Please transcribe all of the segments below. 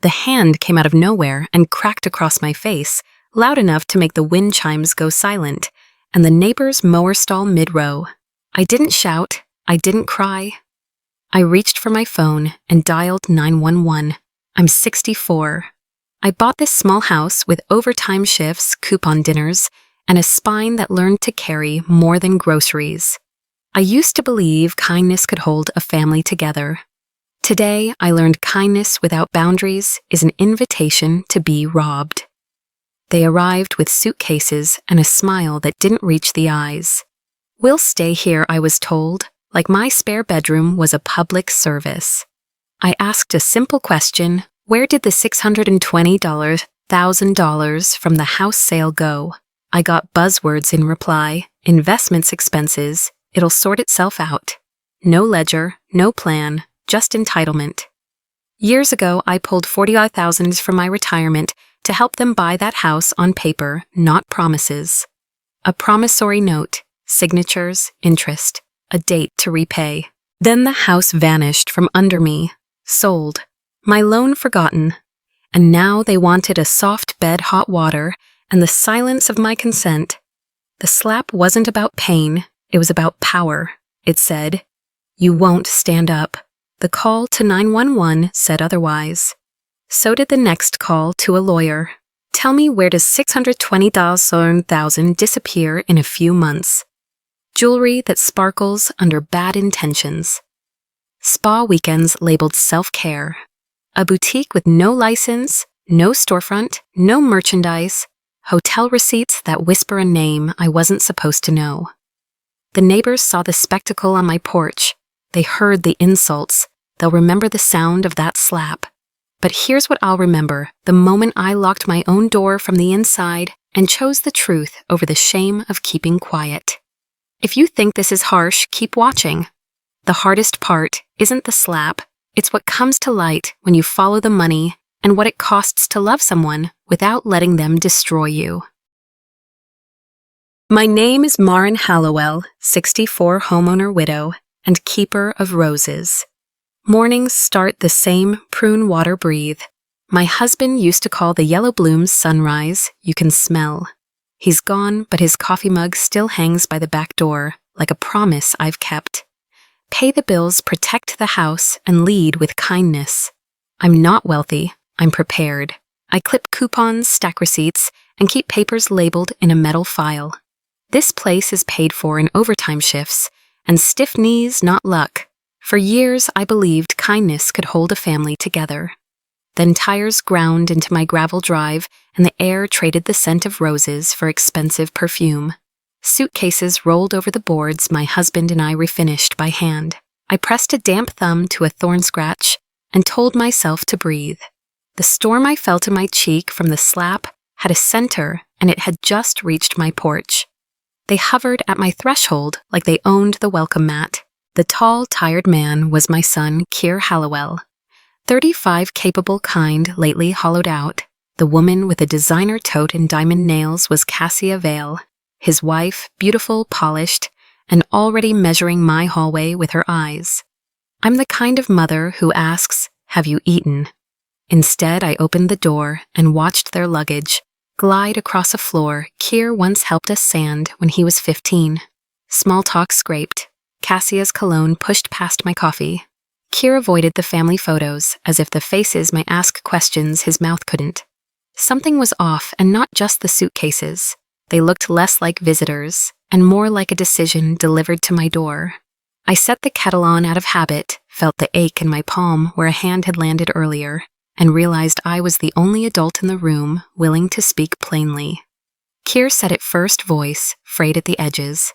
The hand came out of nowhere and cracked across my face, loud enough to make the wind chimes go silent, and the neighbor's mower stall mid-row. I didn't shout. I didn't cry. I reached for my phone and dialed 911. I'm 64. I bought this small house with overtime shifts, coupon dinners, and a spine that learned to carry more than groceries. I used to believe kindness could hold a family together. Today, I learned kindness without boundaries is an invitation to be robbed. They arrived with suitcases and a smile that didn't reach the eyes. We'll stay here, I was told, like my spare bedroom was a public service. I asked a simple question: where did the $620,000 from the house sale go? I got buzzwords in reply: investments expenses, it'll sort itself out. No ledger, no plan, just entitlement. Years ago, I pulled $40,000 from my retirement to help them buy that house on paper, not promises. A promissory note, signatures, interest, a date to repay. Then the house vanished from under me, sold, my loan forgotten, and now they wanted a soft bed, hot water, and the silence of my consent. The slap wasn't about pain, it was about power. It said, "You won't stand up." The call to 911 said otherwise. So did the next call to a lawyer. Tell me, where does $620,000 disappear in a few months? Jewelry that sparkles under bad intentions. Spa weekends labeled self-care. A boutique with no license, no storefront, no merchandise. Hotel receipts that whisper a name I wasn't supposed to know. The neighbors saw the spectacle on my porch. They heard the insults. They'll remember the sound of that slap. But here's what I'll remember: the moment I locked my own door from the inside and chose the truth over the shame of keeping quiet. If you think this is harsh, keep watching. The hardest part isn't the slap, it's what comes to light when you follow the money and what it costs to love someone without letting them destroy you. My name is Marin Hallowell, 64 homeowner widow and keeper of roses. Mornings start the same: prune water, breathe. My husband used to call the yellow blooms sunrise, you can smell. He's gone, but his coffee mug still hangs by the back door, like a promise I've kept. Pay the bills, protect the house, and lead with kindness. I'm not wealthy, I'm prepared. I clip coupons, stack receipts, and keep papers labeled in a metal file. This place is paid for in overtime shifts, and stiff knees, not luck. For years, I believed kindness could hold a family together. Then tires ground into my gravel drive, and the air traded the scent of roses for expensive perfume. Suitcases rolled over the boards my husband and I refinished by hand. I pressed a damp thumb to a thorn scratch and told myself to breathe. The storm I felt in my cheek from the slap had a center, and it had just reached my porch. They hovered at my threshold like they owned the welcome mat. The tall, tired man was my son, Keir Hallowell. 35, capable, kind, lately hollowed out. The woman with a designer tote and diamond nails was Cassia Vale. His wife, beautiful, polished, and already measuring my hallway with her eyes. I'm the kind of mother who asks, "Have you eaten?" Instead, I opened the door and watched their luggage glide across a floor Keir once helped us sand when he was 15. Small talk scraped. Cassia's cologne pushed past my coffee. Keir avoided the family photos as if the faces might ask questions his mouth couldn't. Something was off, and not just the suitcases. They looked less like visitors and more like a decision delivered to my door. I set the kettle on out of habit, felt the ache in my palm where a hand had landed earlier, and realized I was the only adult in the room willing to speak plainly. Keir said it first, voice frayed at the edges.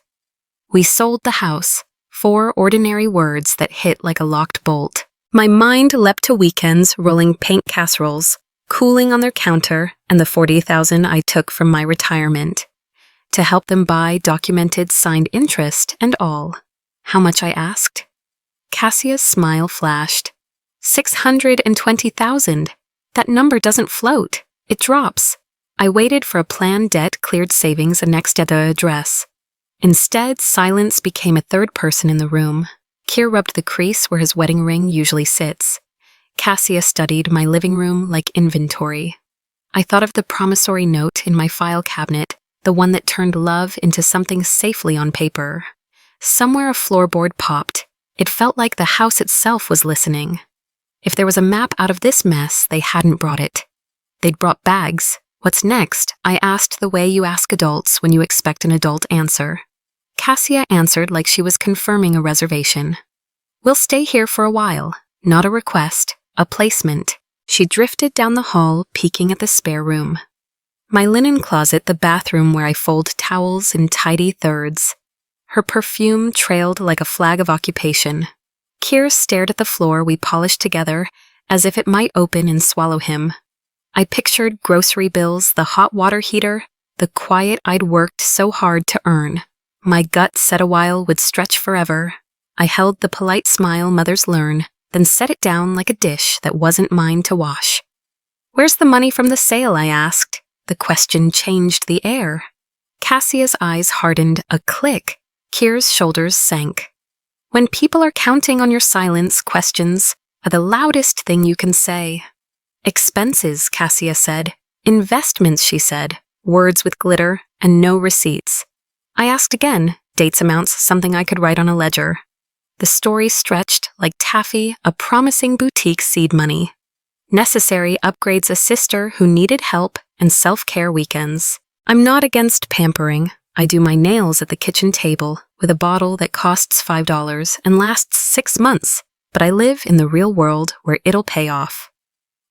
We sold the house. 4 ordinary words that hit like a locked bolt. My mind leapt to weekends rolling paint casseroles, cooling on their counter, and the $40,000 I took from my retirement. To help them buy documented signed interest and all. How much I asked? Cassia's smile flashed. $620,000. That number doesn't float. It drops. I waited for a planned debt-cleared savings annexed at the address. Instead, silence became a third person in the room. Keir rubbed the crease where his wedding ring usually sits. Cassia studied my living room like inventory. I thought of the promissory note in my file cabinet, the one that turned love into something safely on paper. Somewhere a floorboard popped. It felt like the house itself was listening. If there was a map out of this mess, they hadn't brought it. They'd brought bags. What's next? I asked the way you ask adults when you expect an adult answer. Cassia answered like she was confirming a reservation. We'll stay here for a while. Not a request, a placement. She drifted down the hall, peeking at the spare room. My linen closet, the bathroom where I fold towels in tidy thirds. Her perfume trailed like a flag of occupation. Keir stared at the floor we polished together, as if it might open and swallow him. I pictured grocery bills, the hot water heater, the quiet I'd worked so hard to earn. My gut said a while would stretch forever. I held the polite smile mothers learn, then set it down like a dish that wasn't mine to wash. Where's the money from the sale? I asked. The question changed the air. Cassia's eyes hardened a click. Keir's shoulders sank. When people are counting on your silence, questions are the loudest thing you can say. Expenses, Cassia said. Investments, she said. Words with glitter and no receipts. I asked again, dates, amounts, something I could write on a ledger. The story stretched like taffy, a promising boutique seed money. Necessary upgrades, a sister who needed help, and self-care weekends. I'm not against pampering. I do my nails at the kitchen table with a bottle that costs $5 and lasts 6 months, but I live in the real world where it'll pay off.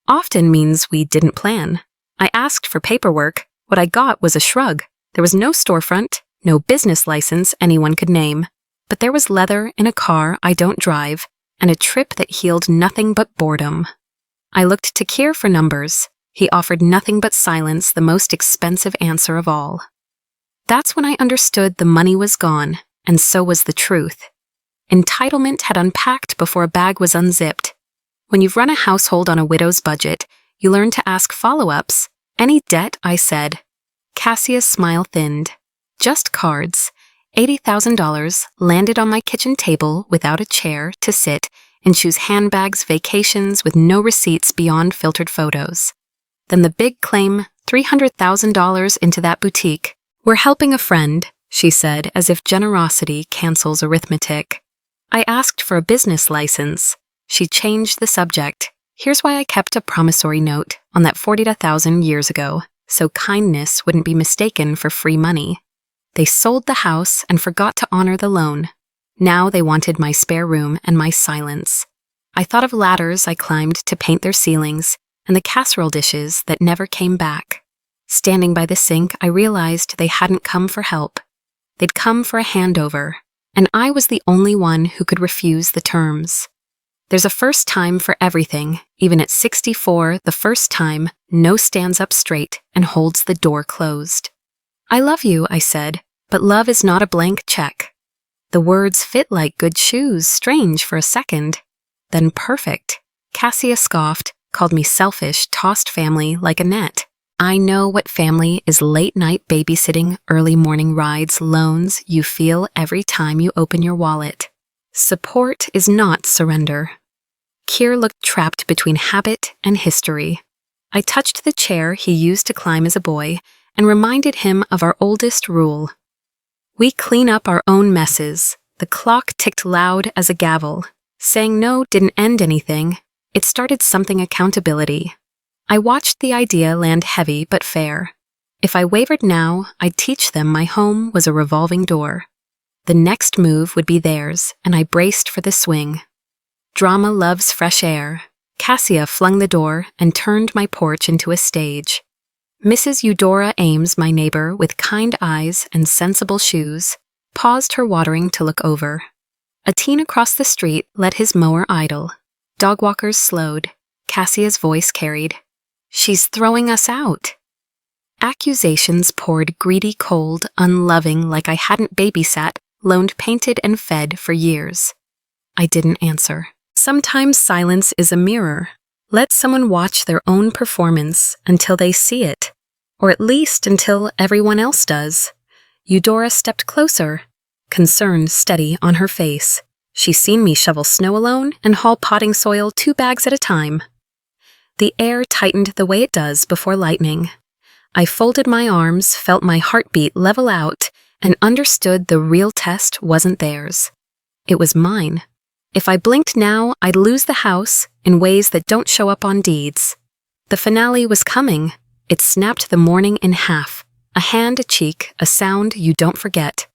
Often means we didn't plan. I asked for paperwork. What I got was a shrug. There was no storefront, no business license anyone could name, but there was leather in a car I don't drive and a trip that healed nothing but boredom. I looked to Keir for numbers. He offered nothing but silence, the most expensive answer of all. That's when I understood the money was gone, and so was the truth. Entitlement had unpacked before a bag was unzipped. When you've run a household on a widow's budget, you learn to ask follow-ups. Any debt? I said. Cassia's smile thinned. Just cards. $80,000 landed on my kitchen table without a chair to sit and choose handbags, vacations with no receipts beyond filtered photos. Then the big claim, $300,000 into that boutique. We're helping a friend, she said, as if generosity cancels arithmetic. I asked for a business license. She changed the subject. Here's why I kept a promissory note on that $40,000 years ago, so kindness wouldn't be mistaken for free money. They sold the house and forgot to honor the loan. Now they wanted my spare room and my silence. I thought of ladders I climbed to paint their ceilings and the casserole dishes that never came back. Standing by the sink, I realized they hadn't come for help. They'd come for a handover, and I was the only one who could refuse the terms. There's a first time for everything. Even at 64, the first time, no stands up straight and holds the door closed. I love you, I said, but love is not a blank check. The words fit like good shoes, strange for a second. Then perfect. Cassia scoffed, called me selfish, tossed family like a net. I know what family is: late-night babysitting, early morning rides, loans you feel every time you open your wallet. Support is not surrender. Keir looked trapped between habit and history. I touched the chair he used to climb as a boy and reminded him of our oldest rule. We clean up our own messes. The clock ticked loud as a gavel. Saying no didn't end anything. It started something: accountability. I watched the idea land heavy but fair. If I wavered now, I'd teach them my home was a revolving door. The next move would be theirs, and I braced for the swing. Drama loves fresh air. Cassia flung the door and turned my porch into a stage. Mrs. Eudora Ames, my neighbor, with kind eyes and sensible shoes, paused her watering to look over. A teen across the street let his mower idle. Dog walkers slowed. Cassia's voice carried. She's throwing us out. Accusations poured greedy, cold, unloving, like I hadn't babysat, loaned, painted, and fed for years. I didn't answer. Sometimes silence is a mirror. Let someone watch their own performance until they see it, or at least until everyone else does. Eudora stepped closer, concern steady on her face. She's seen me shovel snow alone and haul potting soil 2 bags at a time. The air tightened the way it does before lightning. I folded my arms, felt my heartbeat level out, and understood the real test wasn't theirs. It was mine. If I blinked now, I'd lose the house in ways that don't show up on deeds. The finale was coming. It snapped the morning in half. A hand, a cheek, a sound you don't forget.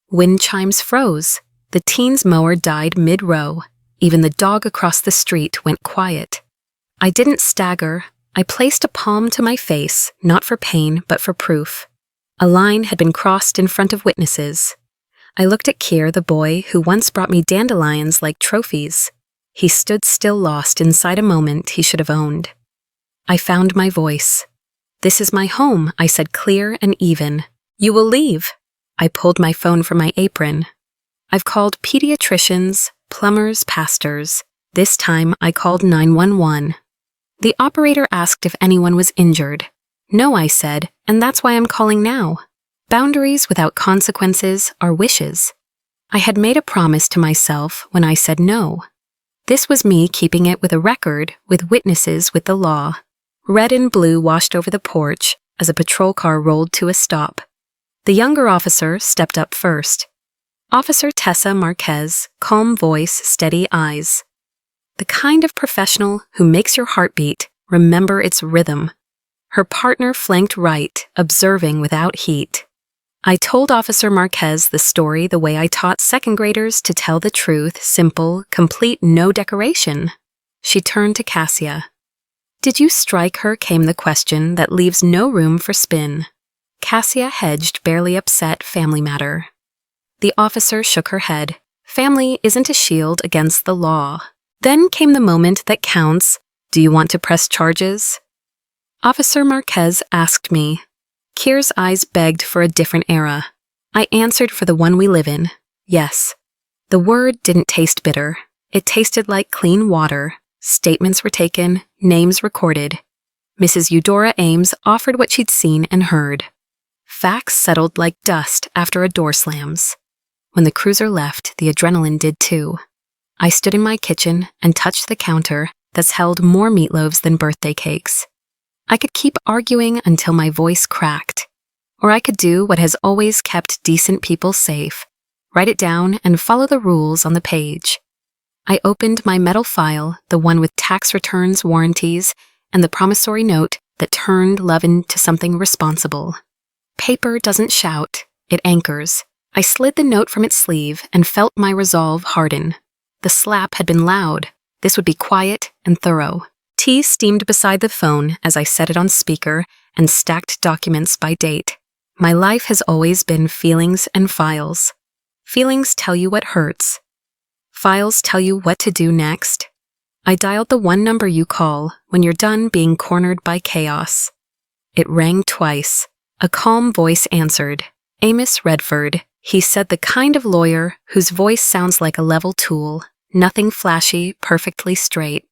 Wind chimes froze. The teen's mower died mid-row. Even the dog across the street went quiet. I didn't stagger. I placed a palm to my face, not for pain, but for proof. A line had been crossed in front of witnesses. I looked at Kier, the boy who once brought me dandelions like trophies. He stood still, lost inside a moment he should have owned. I found my voice. "This is my home," I said, clear and even. "You will leave." I pulled my phone from my apron. I've called pediatricians, plumbers, pastors. This time I called 911. The operator asked if anyone was injured. "No," I said, "and that's why I'm calling now." Boundaries without consequences are wishes. I had made a promise to myself when I said no. This was me keeping it with a record, with witnesses, with the law. Red and blue washed over the porch as a patrol car rolled to a stop. The younger officer stepped up first. Officer Tessa Marquez, calm voice, steady eyes. The kind of professional who makes your heartbeat remember its rhythm. Her partner flanked right, observing without heat. I told Officer Marquez the story the way I taught second graders to tell the truth, simple, complete, no decoration. She turned to Cassia. "Did you strike her?" came the question that leaves no room for spin. Cassia hedged, barely upset, family matter. The officer shook her head. Family isn't a shield against the law. Then came the moment that counts. "Do you want to press charges?" Officer Marquez asked me. Kier's eyes begged for a different era. I answered for the one we live in. Yes. The word didn't taste bitter. It tasted like clean water. Statements were taken, names recorded. Mrs. Eudora Ames offered what she'd seen and heard. Facts settled like dust after a door slams. When the cruiser left, the adrenaline did too. I stood in my kitchen and touched the counter that's held more meatloaves than birthday cakes. I could keep arguing until my voice cracked. Or I could do what has always kept decent people safe. Write it down and follow the rules on the page. I opened my metal file, the one with tax returns, warranties, and the promissory note that turned love into something responsible. Paper doesn't shout, it anchors. I slid the note from its sleeve and felt my resolve harden. The slap had been loud. This would be quiet and thorough. Tea steamed beside the phone as I set it on speaker and stacked documents by date. My life has always been feelings and files. Feelings tell you what hurts. Files tell you what to do next. I dialed the one number you call when you're done being cornered by chaos. It rang twice. A calm voice answered. Amos Redford. He said, the kind of lawyer whose voice sounds like a level tool, nothing flashy, perfectly straight.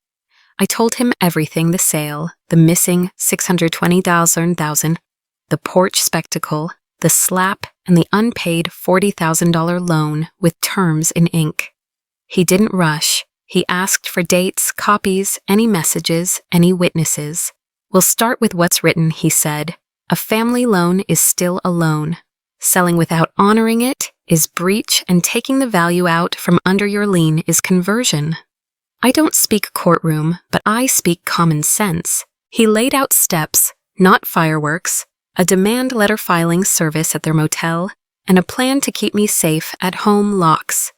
I told him everything, the sale, the missing $620,000, the porch spectacle, the slap, and the unpaid $40,000 loan with terms in ink. He didn't rush. He asked for dates, copies, any messages, any witnesses. We'll start with what's written, he said. A family loan is still a loan. Selling without honoring it is breach, and taking the value out from under your lien is conversion. I don't speak courtroom, but I speak common sense. He laid out steps, not fireworks, a demand letter filing service at their motel, and a plan to keep me safe at home locks.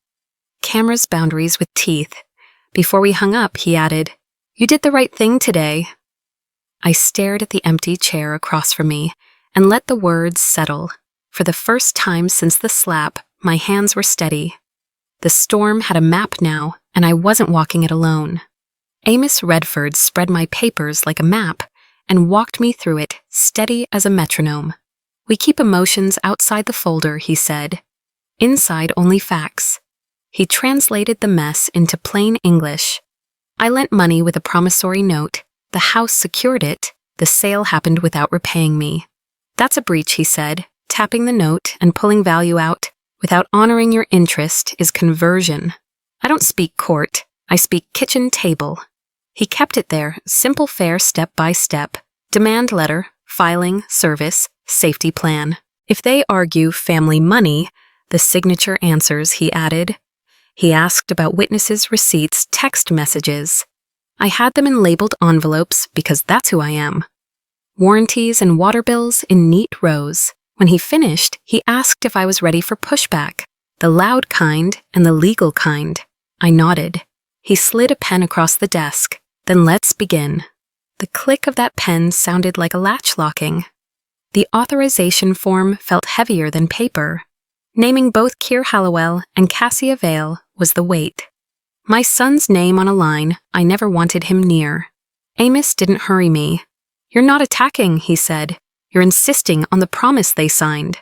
Cameras, boundaries with teeth. Before we hung up, he added, "You did the right thing today." I stared at the empty chair across from me and let the words settle. For the first time since the slap, my hands were steady. The storm had a map now, and I wasn't walking it alone. Amos Redford spread my papers like a map and walked me through it, steady as a metronome. "We keep emotions outside the folder," he said. "Inside only facts." He translated the mess into plain English. I lent money with a promissory note. The house secured it. The sale happened without repaying me. "That's a breach," he said, tapping the note and pulling value out. "Without honoring your interest is conversion." I don't speak court, I speak kitchen table. He kept it there, simple fare step by step. Demand letter, filing, service, safety plan. If they argue family money, the signature answers, he added. He asked about witnesses' receipts, text messages. I had them in labeled envelopes because that's who I am. Warranties and water bills in neat rows. When he finished, he asked if I was ready for pushback, the loud kind and the legal kind. I nodded. He slid a pen across the desk. Then let's begin. The click of that pen sounded like a latch locking. The authorization form felt heavier than paper. Naming both Keir Hallowell and Cassia Vale was the weight. My son's name on a line I never wanted him near. Amos didn't hurry me. You're not attacking, he said. You're insisting on the promise they signed.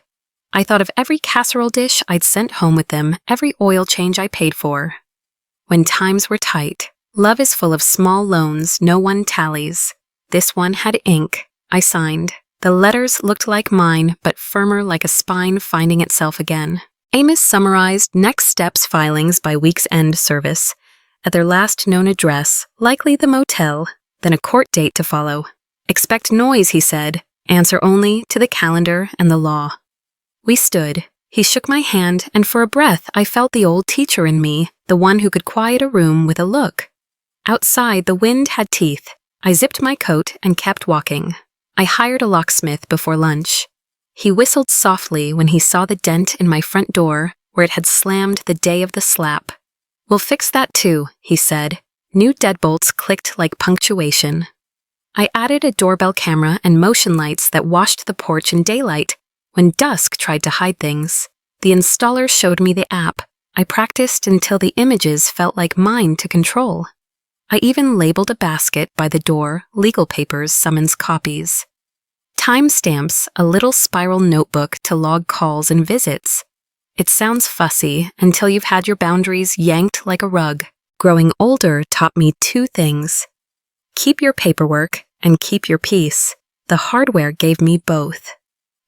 I thought of every casserole dish I'd sent home with them, every oil change I paid for. When times were tight, love is full of small loans no one tallies. This one had ink. I signed. The letters looked like mine, but firmer like a spine finding itself again. Amos summarized next steps filings by week's end service. At their last known address, likely the motel, then a court date to follow. Expect noise, he said. Answer only to the calendar and the law. We stood. He shook my hand, and for a breath I felt the old teacher in me, the one who could quiet a room with a look. Outside, the wind had teeth. I zipped my coat and kept walking. I hired a locksmith before lunch. He whistled softly when he saw the dent in my front door where it had slammed the day of the slap. We'll fix that too, he said. New deadbolts clicked like punctuation. I added a doorbell camera and motion lights that washed the porch in daylight when dusk tried to hide things. The installer showed me the app. I practiced until the images felt like mine to control. I even labeled a basket by the door, legal papers, summons copies. Timestamps, a little spiral notebook to log calls and visits. It sounds fussy until you've had your boundaries yanked like a rug. Growing older taught me two things. Keep your paperwork and keep your peace. The hardware gave me both.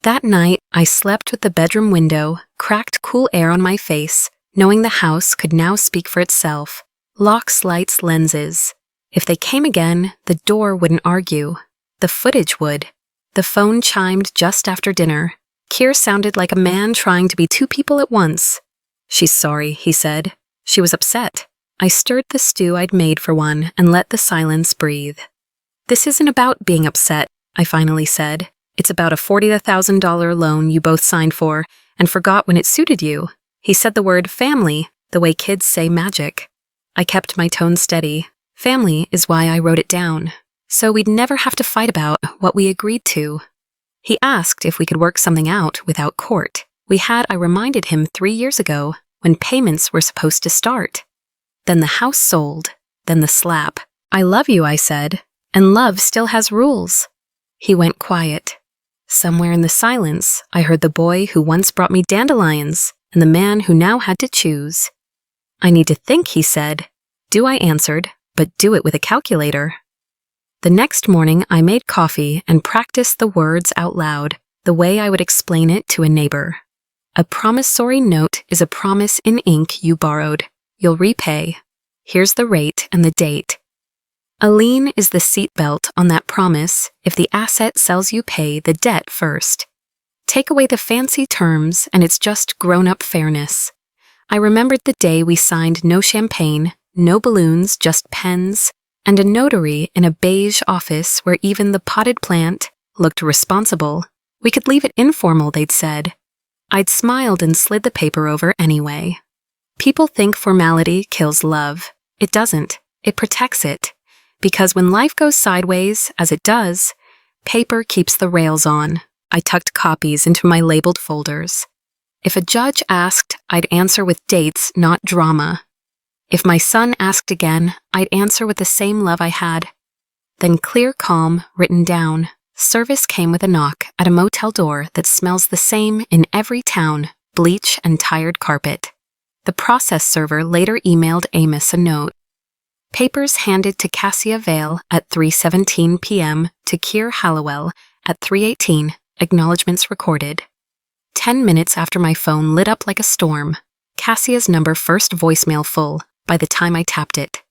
That night, I slept with the bedroom window, cracked cool air on my face, knowing the house could now speak for itself. Locks, lights, lenses. If they came again, the door wouldn't argue. The footage would. The phone chimed just after dinner. Keir sounded like a man trying to be two people at once. She's sorry, he said. She was upset. I stirred the stew I'd made for one and let the silence breathe. This isn't about being upset, I finally said. It's about a $40,000 loan you both signed for and forgot when it suited you. He said the word family, the way kids say magic. I kept my tone steady. Family is why I wrote it down, so we'd never have to fight about what we agreed to. He asked if we could work something out without court. I reminded him 3 years ago, when payments were supposed to start. Then the house sold, then the slap. I love you, I said, and love still has rules. He went quiet. Somewhere in the silence, I heard the boy who once brought me dandelions and the man who now had to choose. I need to think, he said. Do, I answered, but do it with a calculator. The next morning, I made coffee and practiced the words out loud, the way I would explain it to a neighbor. A promissory note is a promise in ink you borrowed. You'll repay. Here's the rate and the date. A lien is the seatbelt on that promise. If the asset sells, you pay the debt first. Take away the fancy terms and it's just grown-up fairness. I remembered the day we signed no champagne, no balloons, just pens, and a notary in a beige office where even the potted plant looked responsible. We could leave it informal, they'd said. I'd smiled and slid the paper over anyway. People think formality kills love. It doesn't. It protects it. Because when life goes sideways, as it does, paper keeps the rails on. I tucked copies into my labeled folders. If a judge asked, I'd answer with dates, not drama. If my son asked again, I'd answer with the same love I had. Then clear calm, written down. Service came with a knock at a motel door that smells the same in every town, bleach and tired carpet. The process server later emailed Amos a note. Papers handed to Cassia Vale at 3:17 p.m. to Keir Hallowell at 3:18, acknowledgements recorded. 10 minutes after my phone lit up like a storm. Cassia's number first voicemail full, by the time I tapped it.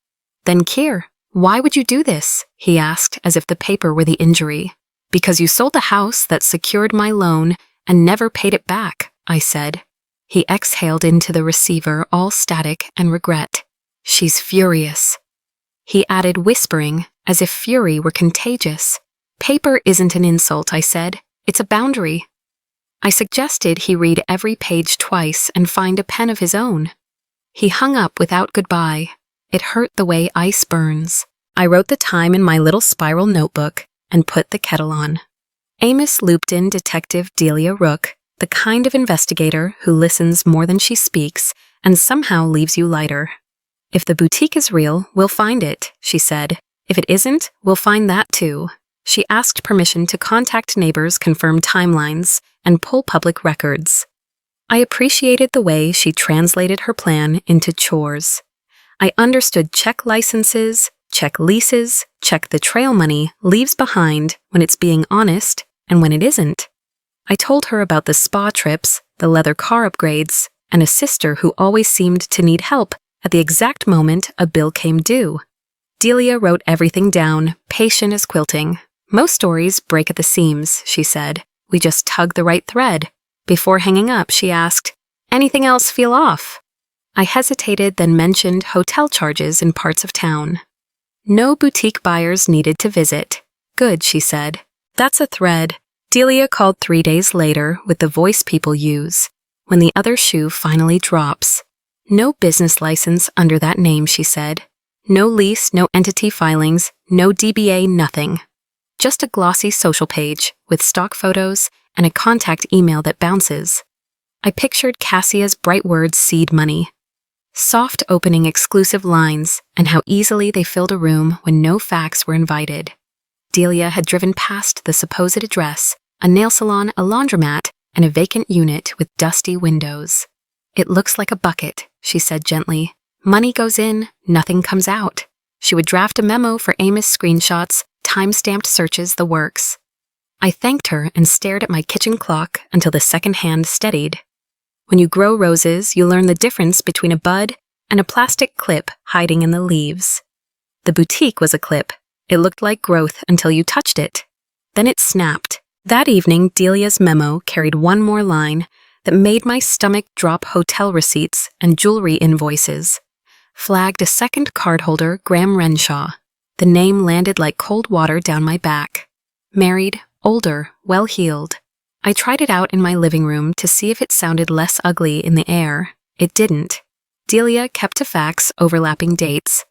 Then Kier, why would you do this? He asked as if the paper were the injury. Because you sold the house that secured my loan and never paid it back, I said. He exhaled into the receiver, all static and regret. She's furious. He added, whispering, as if fury were contagious. Paper isn't an insult, I said. It's a boundary. I suggested he read every page twice and find a pen of his own. He hung up without goodbye. It hurt the way ice burns. I wrote the time in my little spiral notebook and put the kettle on. Amos looped in Detective Delia Rook, the kind of investigator who listens more than she speaks and somehow leaves you lighter. If the boutique is real, we'll find it, she said. If it isn't, we'll find that too. She asked permission to contact neighbors, confirm timelines, and pull public records. I appreciated the way she translated her plan into chores. I understood check licenses, check leases, check the trail money leaves behind when it's being honest and when it isn't. I told her about the spa trips, the leather car upgrades, and a sister who always seemed to need help at the exact moment a bill came due. Delia wrote everything down, patient as quilting. Most stories break at the seams, she said. We just tug the right thread. Before hanging up, she asked, anything else feel off? I hesitated, then mentioned hotel charges in parts of town. No boutique buyers needed to visit. Good, she said. That's a thread. Delia called 3 days later with the voice people use, when the other shoe finally drops. No business license under that name, she said. No lease, no entity filings, no DBA, nothing. Just a glossy social page with stock photos and a contact email that bounces. I pictured Cassia's bright words seed money. Soft opening exclusive lines and how easily they filled a room when no facts were invited. Delia had driven past the supposed address, a nail salon, a laundromat, and a vacant unit with dusty windows. It looks like a bucket, she said gently. Money goes in, nothing comes out. She would draft a memo for Amos screenshots, time-stamped searches, the works. I thanked her and stared at my kitchen clock until the second hand steadied. When you grow roses, you learn the difference between a bud and a plastic clip hiding in the leaves. The boutique was a clip. It looked like growth until you touched it. Then it snapped. That evening, Delia's memo carried one more line that made my stomach drop. Hotel receipts and jewelry invoices. Flagged a second cardholder, Graham Renshaw. The name landed like cold water down my back. Married, older, well-heeled. I tried it out in my living room to see if it sounded less ugly in the air. It didn't. Delia kept to facts, overlapping dates.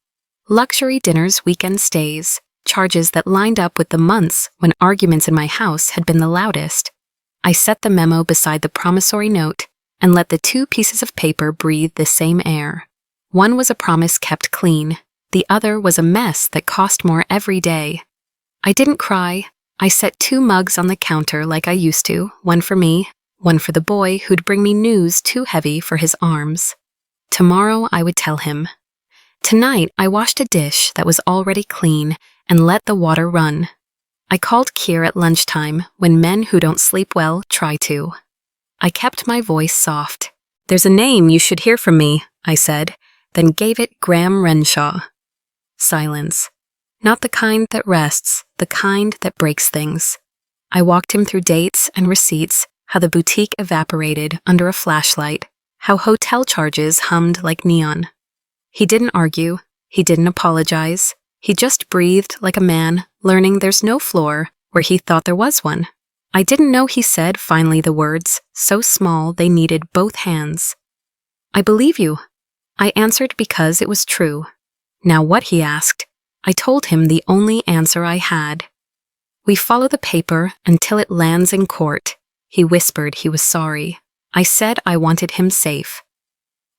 Luxury dinners, weekend stays, charges that lined up with the months when arguments in my house had been the loudest. I set the memo beside the promissory note and let the two pieces of paper breathe the same air. One was a promise kept clean. The other was a mess that cost more every day. I didn't cry. I set 2 mugs on the counter like I used to, one for me, one for the boy who'd bring me news too heavy for his arms. Tomorrow I would tell him. Tonight I washed a dish that was already clean and let the water run. I called Kier at lunchtime when men who don't sleep well try to. I kept my voice soft. There's a name you should hear from me, I said, then gave it Graham Renshaw. Silence. Not the kind that rests, the kind that breaks things. I walked him through dates and receipts, how the boutique evaporated under a flashlight, how hotel charges hummed like neon. He didn't argue. He didn't apologize. He just breathed like a man, learning there's no floor where he thought there was one. I didn't know he said finally the words, so small they needed both hands. I believe you. I answered because it was true. Now what, he asked. I told him the only answer I had. We follow the paper until it lands in court. He whispered he was sorry. I said I wanted him safe.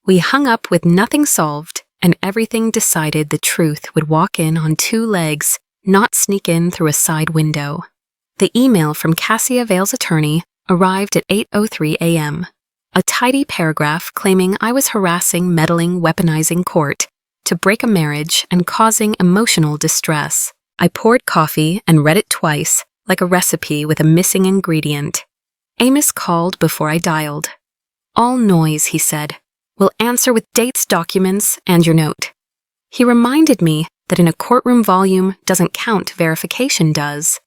We hung up with nothing solved, and everything decided the truth would walk in on 2 legs, not sneak in through a side window. The email from Cassia Vale's attorney arrived at 8:03 a.m. A tidy paragraph claiming I was harassing, meddling, weaponizing court to break a marriage and causing emotional distress. I poured coffee and read it twice, like a recipe with a missing ingredient. Amos called before I dialed. All noise, he said. We'll answer with dates, documents, and your note. He reminded me that in a courtroom volume doesn't count, verification does.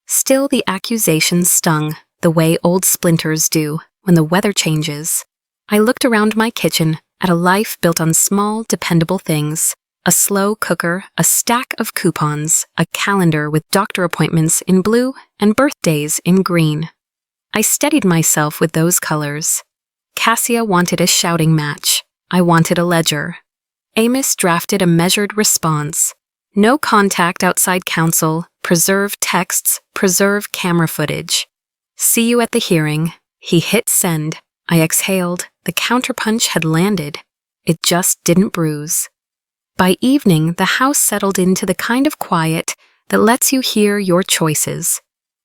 Still, the accusations stung, the way old splinters do when the weather changes. I looked around my kitchen at a life built on small, dependable things. A slow cooker, a stack of coupons, a calendar with doctor appointments in blue and birthdays in green. I steadied myself with those colors. Cassia wanted a shouting match. I wanted a ledger. Amos drafted a measured response. No contact outside counsel, preserve texts, preserve camera footage. See you at the hearing. He hit send. I exhaled. The counterpunch had landed. It just didn't bruise. By evening, the house settled into the kind of quiet that lets you hear your choices.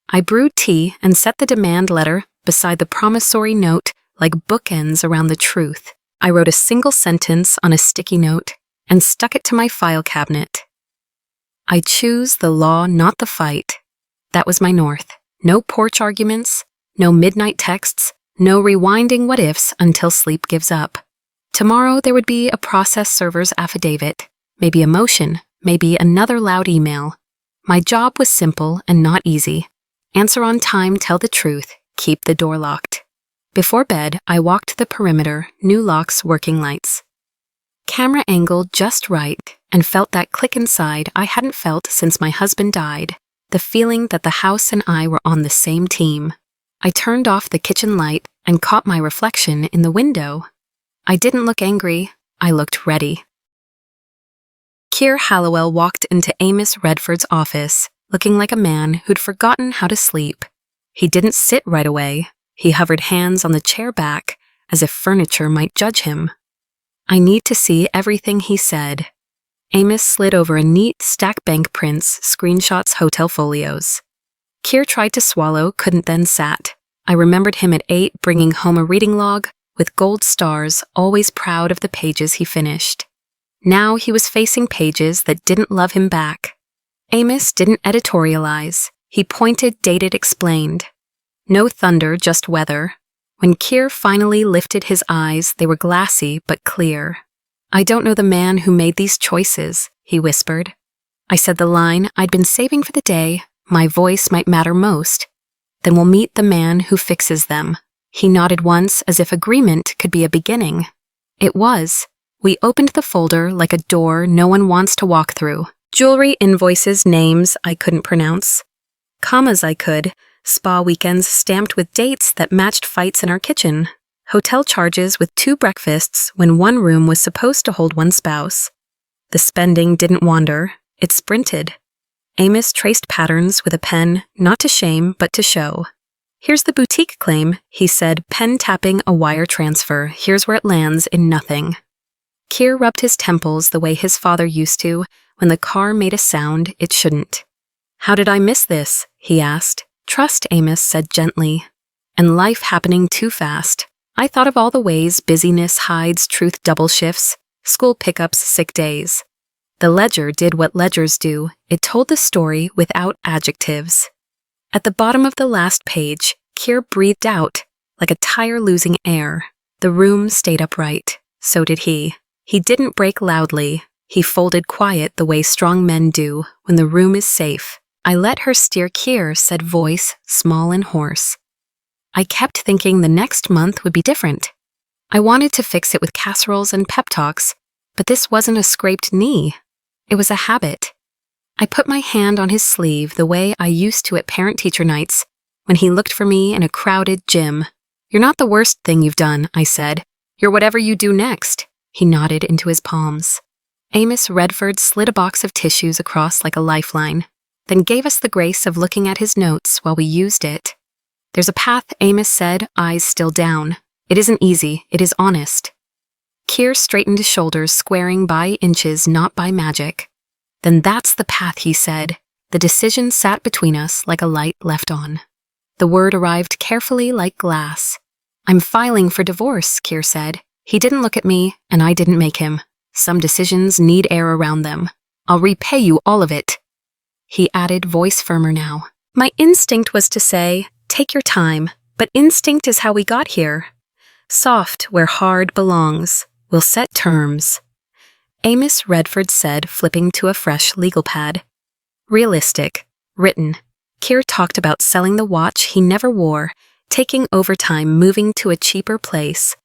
I brewed tea and set the demand letter beside the promissory note like bookends around the truth. I wrote a single sentence on a sticky note and stuck it to my file cabinet. I choose the law, not the fight. That was my north. No porch arguments, no midnight texts, no rewinding what-ifs until sleep gives up. Tomorrow there would be a process server's affidavit, maybe a motion, maybe another loud email. My job was simple and not easy. Answer on time, tell the truth, keep the door locked. Before bed, I walked the perimeter, new locks, working lights. Camera angle just right, and felt that click inside I hadn't felt since my husband died, the feeling that the house and I were on the same team. I turned off the kitchen light and caught my reflection in the window. I didn't look angry, I looked ready. Keir Hallowell walked into Amos Redford's office, looking like a man who'd forgotten how to sleep. He didn't sit right away. He hovered hands on the chair back, as if furniture might judge him. I need to see everything he said. Amos slid over a neat stack bank prints, screenshots, hotel folios. Keir tried to swallow, couldn't, then sat. I remembered him at 8 bringing home a reading log, with gold stars, always proud of the pages he finished. Now he was facing pages that didn't love him back. Amos didn't editorialize. He pointed, dated, explained. No thunder, just weather. When Keir finally lifted his eyes, they were glassy but clear. I don't know the man who made these choices, he whispered. I said the line I'd been saving for the day. My voice might matter most. Then we'll meet the man who fixes them. He nodded once as if agreement could be a beginning. It was. We opened the folder like a door no one wants to walk through. Jewelry, invoices, names I couldn't pronounce. Commas I could. Spa weekends stamped with dates that matched fights in our kitchen. Hotel charges with 2 breakfasts when one room was supposed to hold one spouse. The spending didn't wander. It sprinted. Amos traced patterns with a pen, not to shame, but to show. Here's the boutique claim, he said, pen tapping a wire transfer. Here's where it lands in nothing. Keir rubbed his temples the way his father used to when the car made a sound it shouldn't. How did I miss this? He asked. Trust, Amos said gently. And life happening too fast. I thought of all the ways busyness hides truth, double shifts, school pickups, sick days. The ledger did what ledgers do. It told the story without adjectives. At the bottom of the last page, Keir breathed out, like a tire losing air. The room stayed upright. So did he. He didn't break loudly. He folded quiet the way strong men do when the room is safe. I let her steer, Keir said, voice small and hoarse. I kept thinking the next month would be different. I wanted to fix it with casseroles and pep talks, but this wasn't a scraped knee. It was a habit. I put my hand on his sleeve the way I used to at parent-teacher nights when he looked for me in a crowded gym. You're not the worst thing you've done, I said. You're whatever you do next. He nodded into his palms. Amos Redford slid a box of tissues across like a lifeline, then gave us the grace of looking at his notes while we used it. There's a path, Amos said, eyes still down. It isn't easy, it is honest. Keir straightened his shoulders, squaring by inches, not by magic. Then that's the path, he said. The decision sat between us like a light left on. The word arrived carefully like glass. I'm filing for divorce, Keir said. He didn't look at me, and I didn't make him. Some decisions need air around them. I'll repay you all of it. He added, voice firmer now. My instinct was to say, take your time, but instinct is how we got here. Soft where hard belongs. We'll set terms. Amos Redford said, flipping to a fresh legal pad. Realistic. Written. Keir talked about selling the watch he never wore, taking overtime, moving to a cheaper place.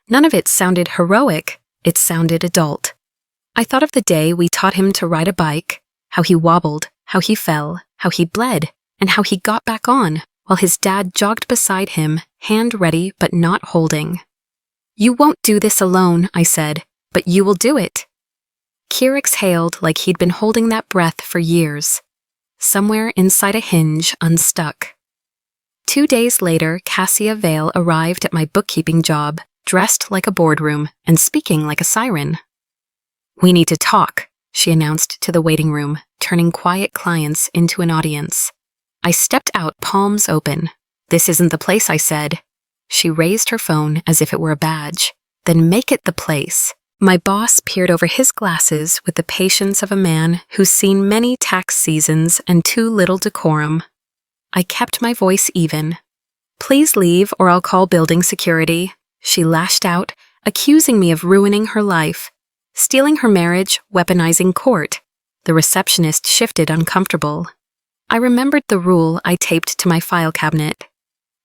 None of it sounded heroic, it sounded adult. I thought of the day we taught him to ride a bike, how he wobbled, how he fell, how he bled, and how he got back on, while his dad jogged beside him, hand ready but not holding. You won't do this alone, I said, but you will do it. Keir exhaled like he'd been holding that breath for years. Somewhere inside a hinge unstuck. 2 days later, Cassia Vale arrived at my bookkeeping job, dressed like a boardroom and speaking like a siren. We need to talk, she announced to the waiting room, turning quiet clients into an audience. I stepped out, palms open. This isn't the place, I said. She raised her phone as if it were a badge. Then make it the place. My boss peered over his glasses with the patience of a man who's seen many tax seasons and too little decorum. I kept my voice even. Please leave or I'll call building security, she lashed out, accusing me of ruining her life. Stealing her marriage, weaponizing court. The receptionist shifted uncomfortable. I remembered the rule I taped to my file cabinet.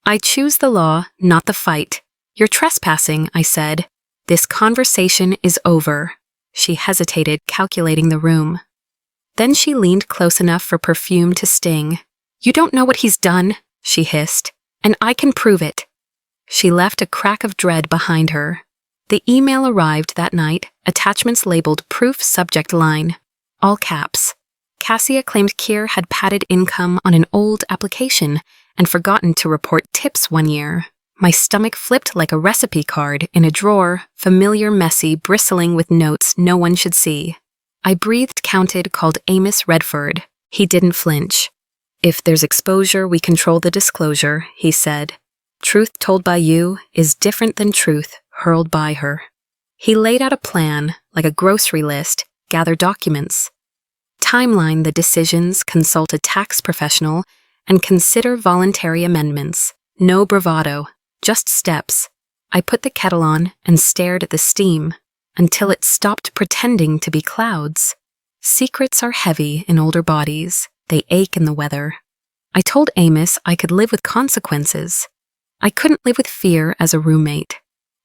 I choose the law, not the fight. You're trespassing, I said. This conversation is over. She hesitated, calculating the room. Then she leaned close enough for perfume to sting. You don't know what he's done, she hissed, and I can prove it. She left a crack of dread behind her. The email arrived that night, attachments labeled proof subject line, all caps. Cassia claimed Keir had padded income on an old application and forgotten to report tips 1 year. My stomach flipped like a recipe card in a drawer, familiar, messy, bristling with notes no one should see. I breathed, counted, called Amos Redford. He didn't flinch. If there's exposure, we control the disclosure, he said. Truth told by you is different than truth hurled by her. He laid out a plan, like a grocery list, gather documents. Timeline the decisions, consult a tax professional, and consider voluntary amendments. No bravado, just steps. I put the kettle on and stared at the steam until it stopped pretending to be clouds. Secrets are heavy in older bodies. They ache in the weather. I told Amos I could live with consequences. I couldn't live with fear as a roommate.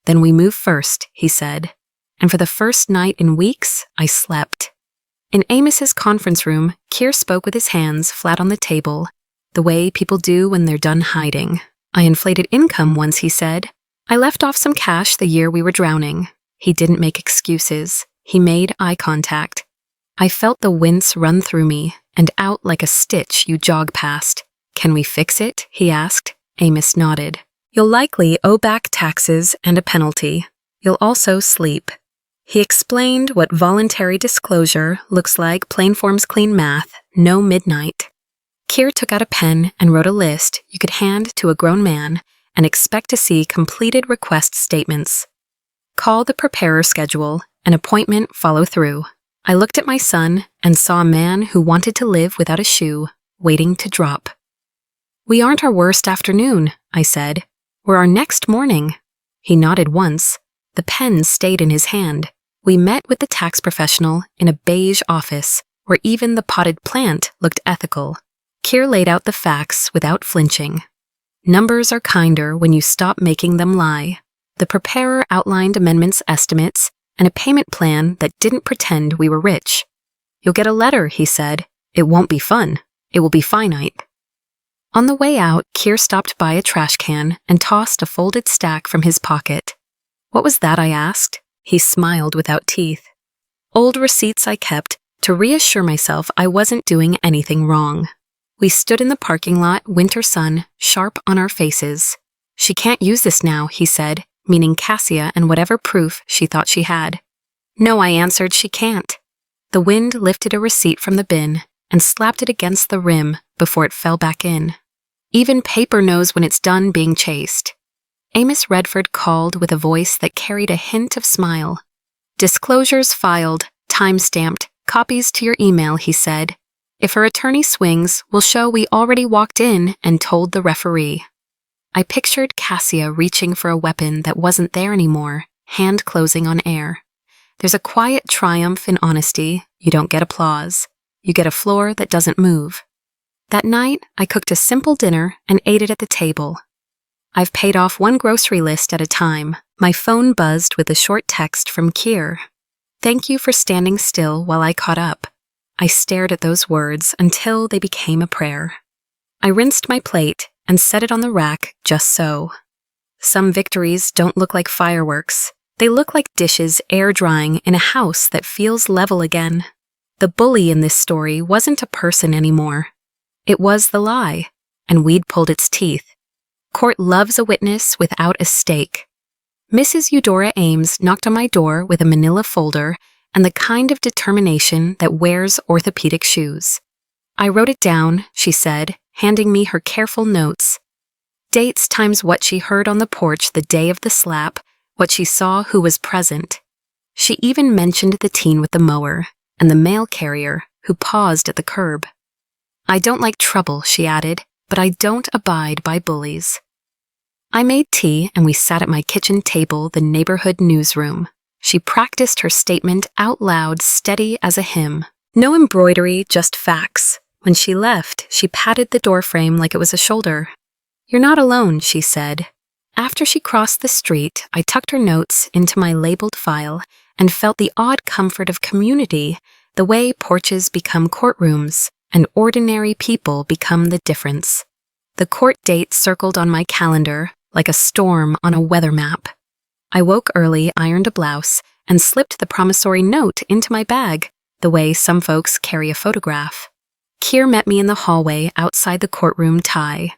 Then we move first, he said. And for the first night in weeks, I slept. In Amos's conference room, Keir spoke with his hands flat on the table, the way people do when they're done hiding. I inflated income once, he said. I left off some cash the year we were drowning. He didn't make excuses. He made eye contact. I felt the wince run through me and out like a stitch you jog past. Can we fix it? He asked. Amos nodded. You'll likely owe back taxes and a penalty. You'll also sleep. He explained what voluntary disclosure looks like, plain forms, clean math, no midnight. Keir took out a pen and wrote a list you could hand to a grown man and expect to see completed request statements. Call the preparer schedule, an appointment follow through. I looked at my son and saw a man who wanted to live without a shoe, waiting to drop. We aren't our worst afternoon, I said. We're our next morning. He nodded once. The pen stayed in his hand. We met with the tax professional in a beige office where even the potted plant looked ethical. Keir laid out the facts without flinching. Numbers are kinder when you stop making them lie. The preparer outlined amendments estimates and a payment plan that didn't pretend we were rich. You'll get a letter, he said. It won't be fun. It will be finite. On the way out, Keir stopped by a trash can and tossed a folded stack from his pocket. What was that? I asked. He smiled without teeth. Old receipts I kept to reassure myself I wasn't doing anything wrong. We stood in the parking lot, winter sun, sharp on our faces. She can't use this now, he said, meaning Cassia and whatever proof she thought she had. No, I answered, she can't. The wind lifted a receipt from the bin and slapped it against the rim before it fell back in. Even paper knows when it's done being chased. Amos Redford called with a voice that carried a hint of smile. Disclosures filed, time-stamped, copies to your email, he said. If her attorney swings, we'll show we already walked in and told the referee. I pictured Cassia reaching for a weapon that wasn't there anymore, hand closing on air. There's a quiet triumph in honesty. You don't get applause. You get a floor that doesn't move. That night, I cooked a simple dinner and ate it at the table. I've paid off one grocery list at a time. My phone buzzed with a short text from Kier. Thank you for standing still while I caught up. I stared at those words until they became a prayer. I rinsed my plate and set it on the rack just so. Some victories don't look like fireworks. They look like dishes air drying in a house that feels level again. The bully in this story wasn't a person anymore. It was the lie, and we'd pulled its teeth. Court loves a witness without a stake. Mrs. Eudora Ames knocked on my door with a manila folder and the kind of determination that wears orthopedic shoes. I wrote it down, she said, handing me her careful notes. Dates times what she heard on the porch the day of the slap, what she saw who was present. She even mentioned the teen with the mower and the mail carrier who paused at the curb. I don't like trouble, she added, but I don't abide by bullies. I made tea and we sat at my kitchen table, the neighborhood newsroom. She practiced her statement out loud, steady as a hymn. No embroidery, just facts. When she left, she patted the doorframe like it was a shoulder. You're not alone, she said. After she crossed the street, I tucked her notes into my labeled file and felt the odd comfort of community, the way porches become courtrooms and ordinary people become the difference. The court date circled on my calendar like a storm on a weather map. I woke early, ironed a blouse, and slipped the promissory note into my bag, the way some folks carry a photograph. Kier met me in the hallway outside the courtroom tie.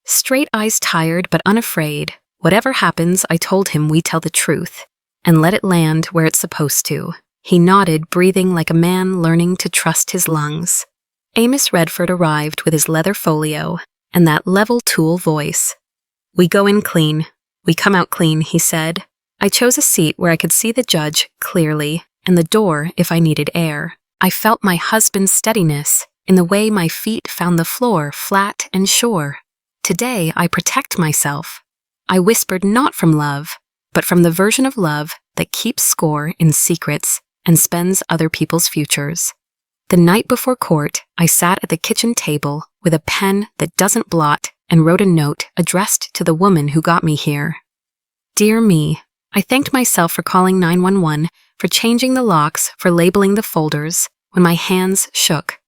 Straight eyes tired but unafraid, whatever happens, I told him we tell the truth, and let it land where it's supposed to. He nodded, breathing like a man learning to trust his lungs. Amos Redford arrived with his leather folio and that level tool voice. We go in clean. We come out clean, he said. I chose a seat where I could see the judge clearly and the door if I needed air. I felt my husband's steadiness in the way my feet found the floor flat and sure. Today, I protect myself. I whispered not from love, but from the version of love that keeps score in secrets and spends other people's futures. The night before court, I sat at the kitchen table with a pen that doesn't blot and wrote a note addressed to the woman who got me here. Dear me, I thanked myself for calling 911, for changing the locks, for labeling the folders, when my hands shook.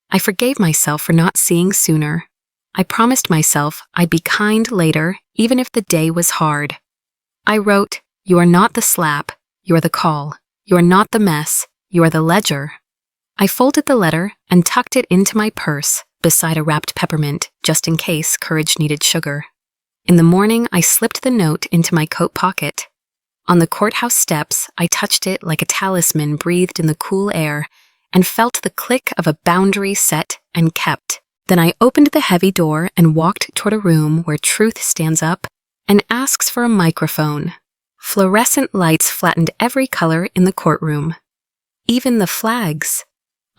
I forgave myself for not seeing sooner. I promised myself I'd be kind later, even if the day was hard. I wrote, you are not the slap, you are the call. You are not the mess, you are the ledger. I folded the letter and tucked it into my purse beside a wrapped peppermint, just in case courage needed sugar. In the morning, I slipped the note into my coat pocket. On the courthouse steps, I touched it like a talisman breathed in the cool air and felt the click of a boundary set and kept. Then I opened the heavy door and walked toward a room where truth stands up and asks for a microphone. Fluorescent lights flattened every color in the courtroom. Even the flags.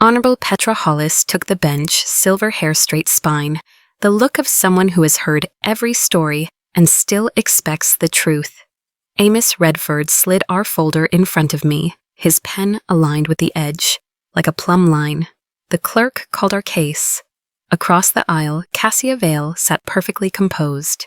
Honorable Petra Hollis took the bench, silver hair, straight spine, the look of someone who has heard every story and still expects the truth. Amos Redford slid our folder in front of me, his pen aligned with the edge, like a plumb line. The clerk called our case. Across the aisle, Cassia Vale sat perfectly composed,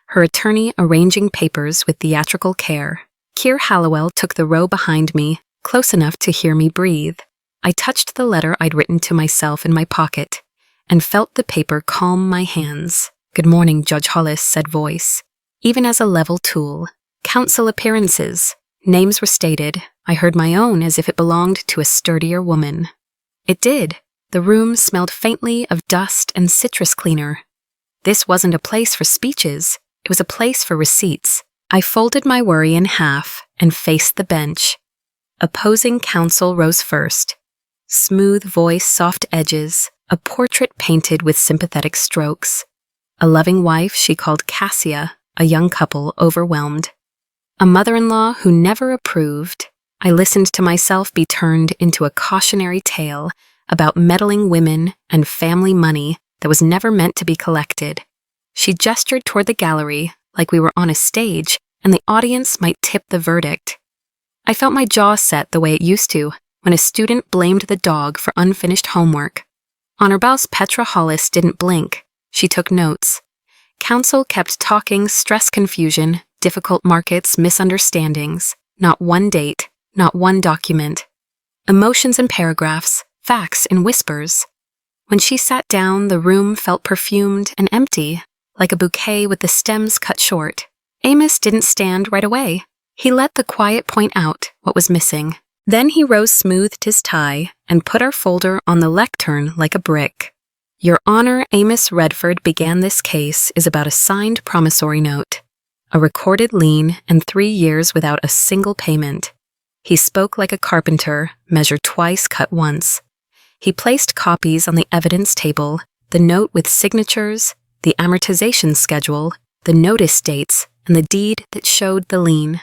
her attorney arranging papers with theatrical care. Kier Hallowell took the row behind me, close enough to hear me breathe. I touched the letter I'd written to myself in my pocket and felt the paper calm my hands. Good morning, Judge Hollis, said voice. Even as a level tool. Counsel appearances. Names were stated. I heard my own as if it belonged to a sturdier woman. It did. The room smelled faintly of dust and citrus cleaner. This wasn't a place for speeches. It was a place for receipts. I folded my worry in half and faced the bench. Opposing counsel rose first. Smooth voice, soft edges, a portrait painted with sympathetic strokes. A loving wife she called Cassia, a young couple overwhelmed. A mother-in-law who never approved. I listened to myself be turned into a cautionary tale about meddling women and family money that was never meant to be collected. She gestured toward the gallery like we were on a stage and the audience might tip the verdict. I felt my jaw set the way it used to when a student blamed the dog for unfinished homework. Honorbouse Petra Hollis didn't blink. She took notes. Counsel kept talking stress confusion, difficult markets, misunderstandings. Not one date, not one document. Emotions in paragraphs, facts in whispers. When she sat down, the room felt perfumed and empty, like a bouquet with the stems cut short. Amos didn't stand right away. He let the quiet point out what was missing. Then he rose-smoothed his tie and put our folder on the lectern like a brick. Your Honor, Amos Redford began this case is about a signed promissory note, a recorded lien, and 3 years without a single payment. He spoke like a carpenter, measured twice, cut once. He placed copies on the evidence table, the note with signatures, the amortization schedule, the notice dates, and the deed that showed the lien.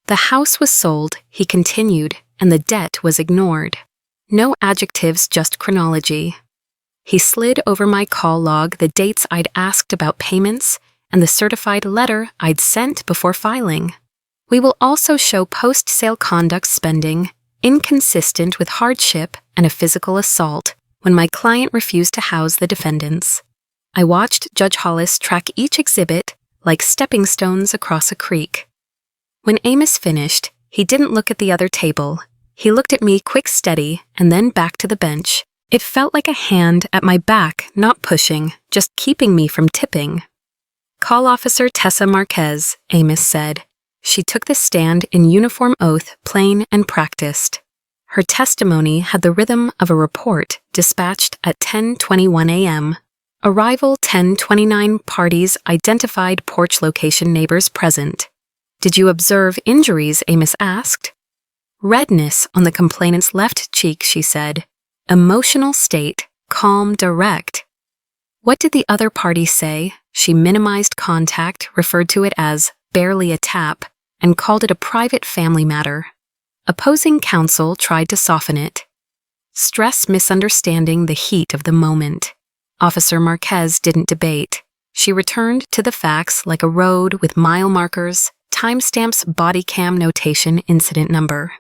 The house was sold, he continued, and the debt was ignored. No adjectives, just chronology. He slid over my call log the dates I'd asked about payments and the certified letter I'd sent before filing. We will also show post-sale conduct spending, inconsistent with hardship and a physical assault, when my client refused to house the defendants. I watched Judge Hollis track each exhibit like stepping stones across a creek. When Amos finished, he didn't look at the other table. He looked at me quick, steady, and then back to the bench. It felt like a hand at my back, not pushing, just keeping me from tipping. Call Officer Tessa Marquez, Amos said. She took the stand in uniform oath, plain and practiced. Her testimony had the rhythm of a report dispatched at 10:21 a.m. Arrival 10:29, parties identified, porch location, neighbors present. Did you observe injuries? Amos asked. Redness on the complainant's left cheek, she said. Emotional state, calm, direct. What did the other party say? She minimized contact, referred to it as barely a tap, and called it a private family matter. Opposing counsel tried to soften it. Stress misunderstanding the heat of the moment. Officer Marquez didn't debate. She returned to the facts like a road with mile markers, timestamps, body cam notation, incident number.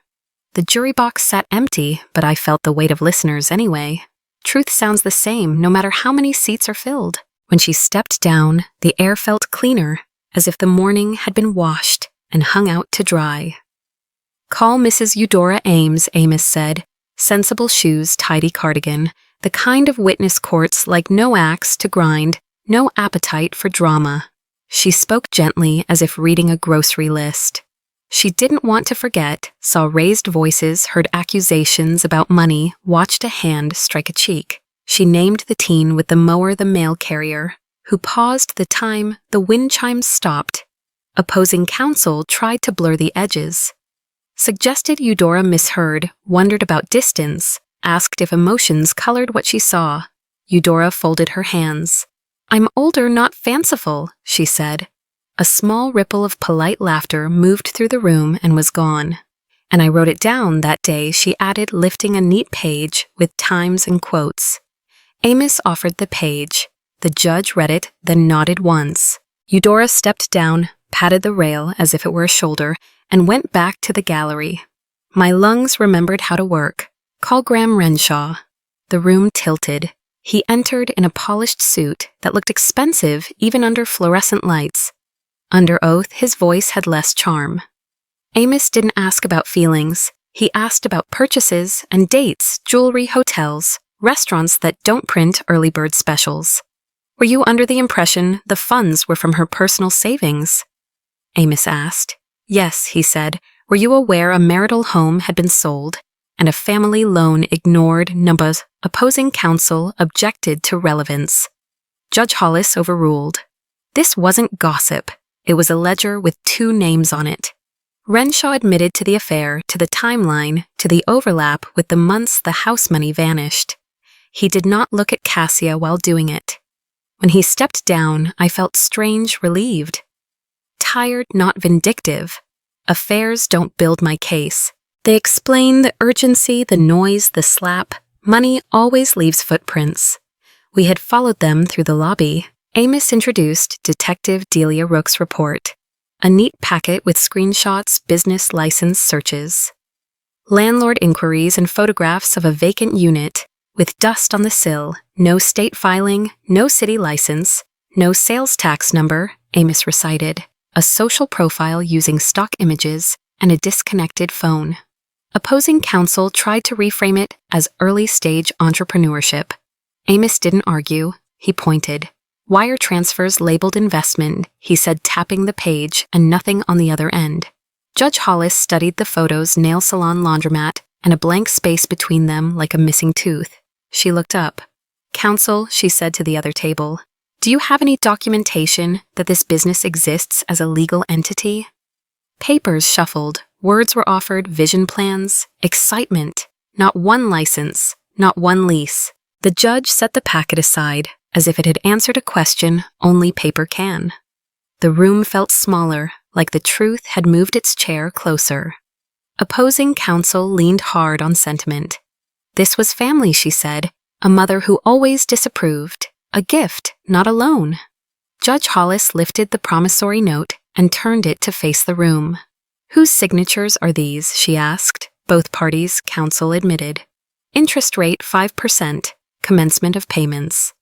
The jury box sat empty, but I felt the weight of listeners anyway. Truth sounds the same no matter how many seats are filled. When she stepped down, the air felt cleaner, as if the morning had been washed and hung out to dry. Call Mrs. Eudora Ames, Amos said. Sensible shoes, tidy cardigan, the kind of witness courts like no axe to grind, no appetite for drama. She spoke gently as if reading a grocery list. She didn't want to forget, saw raised voices, heard accusations about money, watched a hand strike a cheek. She named the teen with the mower, the mail carrier, who paused the time the wind chimes stopped. Opposing counsel tried to blur the edges. Suggested Eudora misheard, wondered about distance, asked if emotions colored what she saw. Eudora folded her hands. I'm older, not fanciful, she said. A small ripple of polite laughter moved through the room and was gone. And I wrote it down that day, she added, lifting a neat page with times and quotes. Amos offered the page. The judge read it, then nodded once. Eudora stepped down, patted the rail as if it were a shoulder, and went back to the gallery. My lungs remembered how to work. Call Graham Renshaw. The room tilted. He entered in a polished suit that looked expensive even under fluorescent lights. Under oath, his voice had less charm. Amos didn't ask about feelings. He asked about purchases and dates, jewelry, hotels, restaurants that don't print early bird specials. Were you under the impression the funds were from her personal savings? Amos asked. Yes, he said. Were you aware a marital home had been sold and a family loan ignored? Numbers. Opposing counsel objected to relevance. Judge Hollis overruled. This wasn't gossip. It was a ledger with 2 names on it. Renshaw admitted to the affair, to the timeline, to the overlap with the months the house money vanished. He did not look at Cassia while doing it. When he stepped down, I felt strange, relieved. Tired, not vindictive. Affairs don't build my case. They explain the urgency, the noise, the slap. Money always leaves footprints. We had followed them through the lobby. Amos introduced Detective Delia Rook's report. A neat packet with screenshots, business license searches. Landlord inquiries and photographs of a vacant unit with dust on the sill, no state filing, no city license, no sales tax number, Amos recited, a social profile using stock images, and a disconnected phone. Opposing counsel tried to reframe it as early-stage entrepreneurship. Amos didn't argue, he pointed. Wire transfers labeled investment, he said, tapping the page, and nothing on the other end. Judge Hollis studied the photos, nail salon, laundromat, and a blank space between them like a missing tooth. She looked up. Counsel, she said to the other table, do you have any documentation that this business exists as a legal entity? Papers shuffled, words were offered, vision plans, excitement. Not one license, not one lease. The judge set the packet aside, as if it had answered a question only paper can. The room felt smaller, like the truth had moved its chair closer. Opposing counsel leaned hard on sentiment. This was family, she said, a mother who always disapproved, a gift, not a loan. Judge Hollis lifted the promissory note and turned it to face the room. Whose signatures are these, she asked. Both parties, counsel admitted. Interest rate 5%, commencement of payments.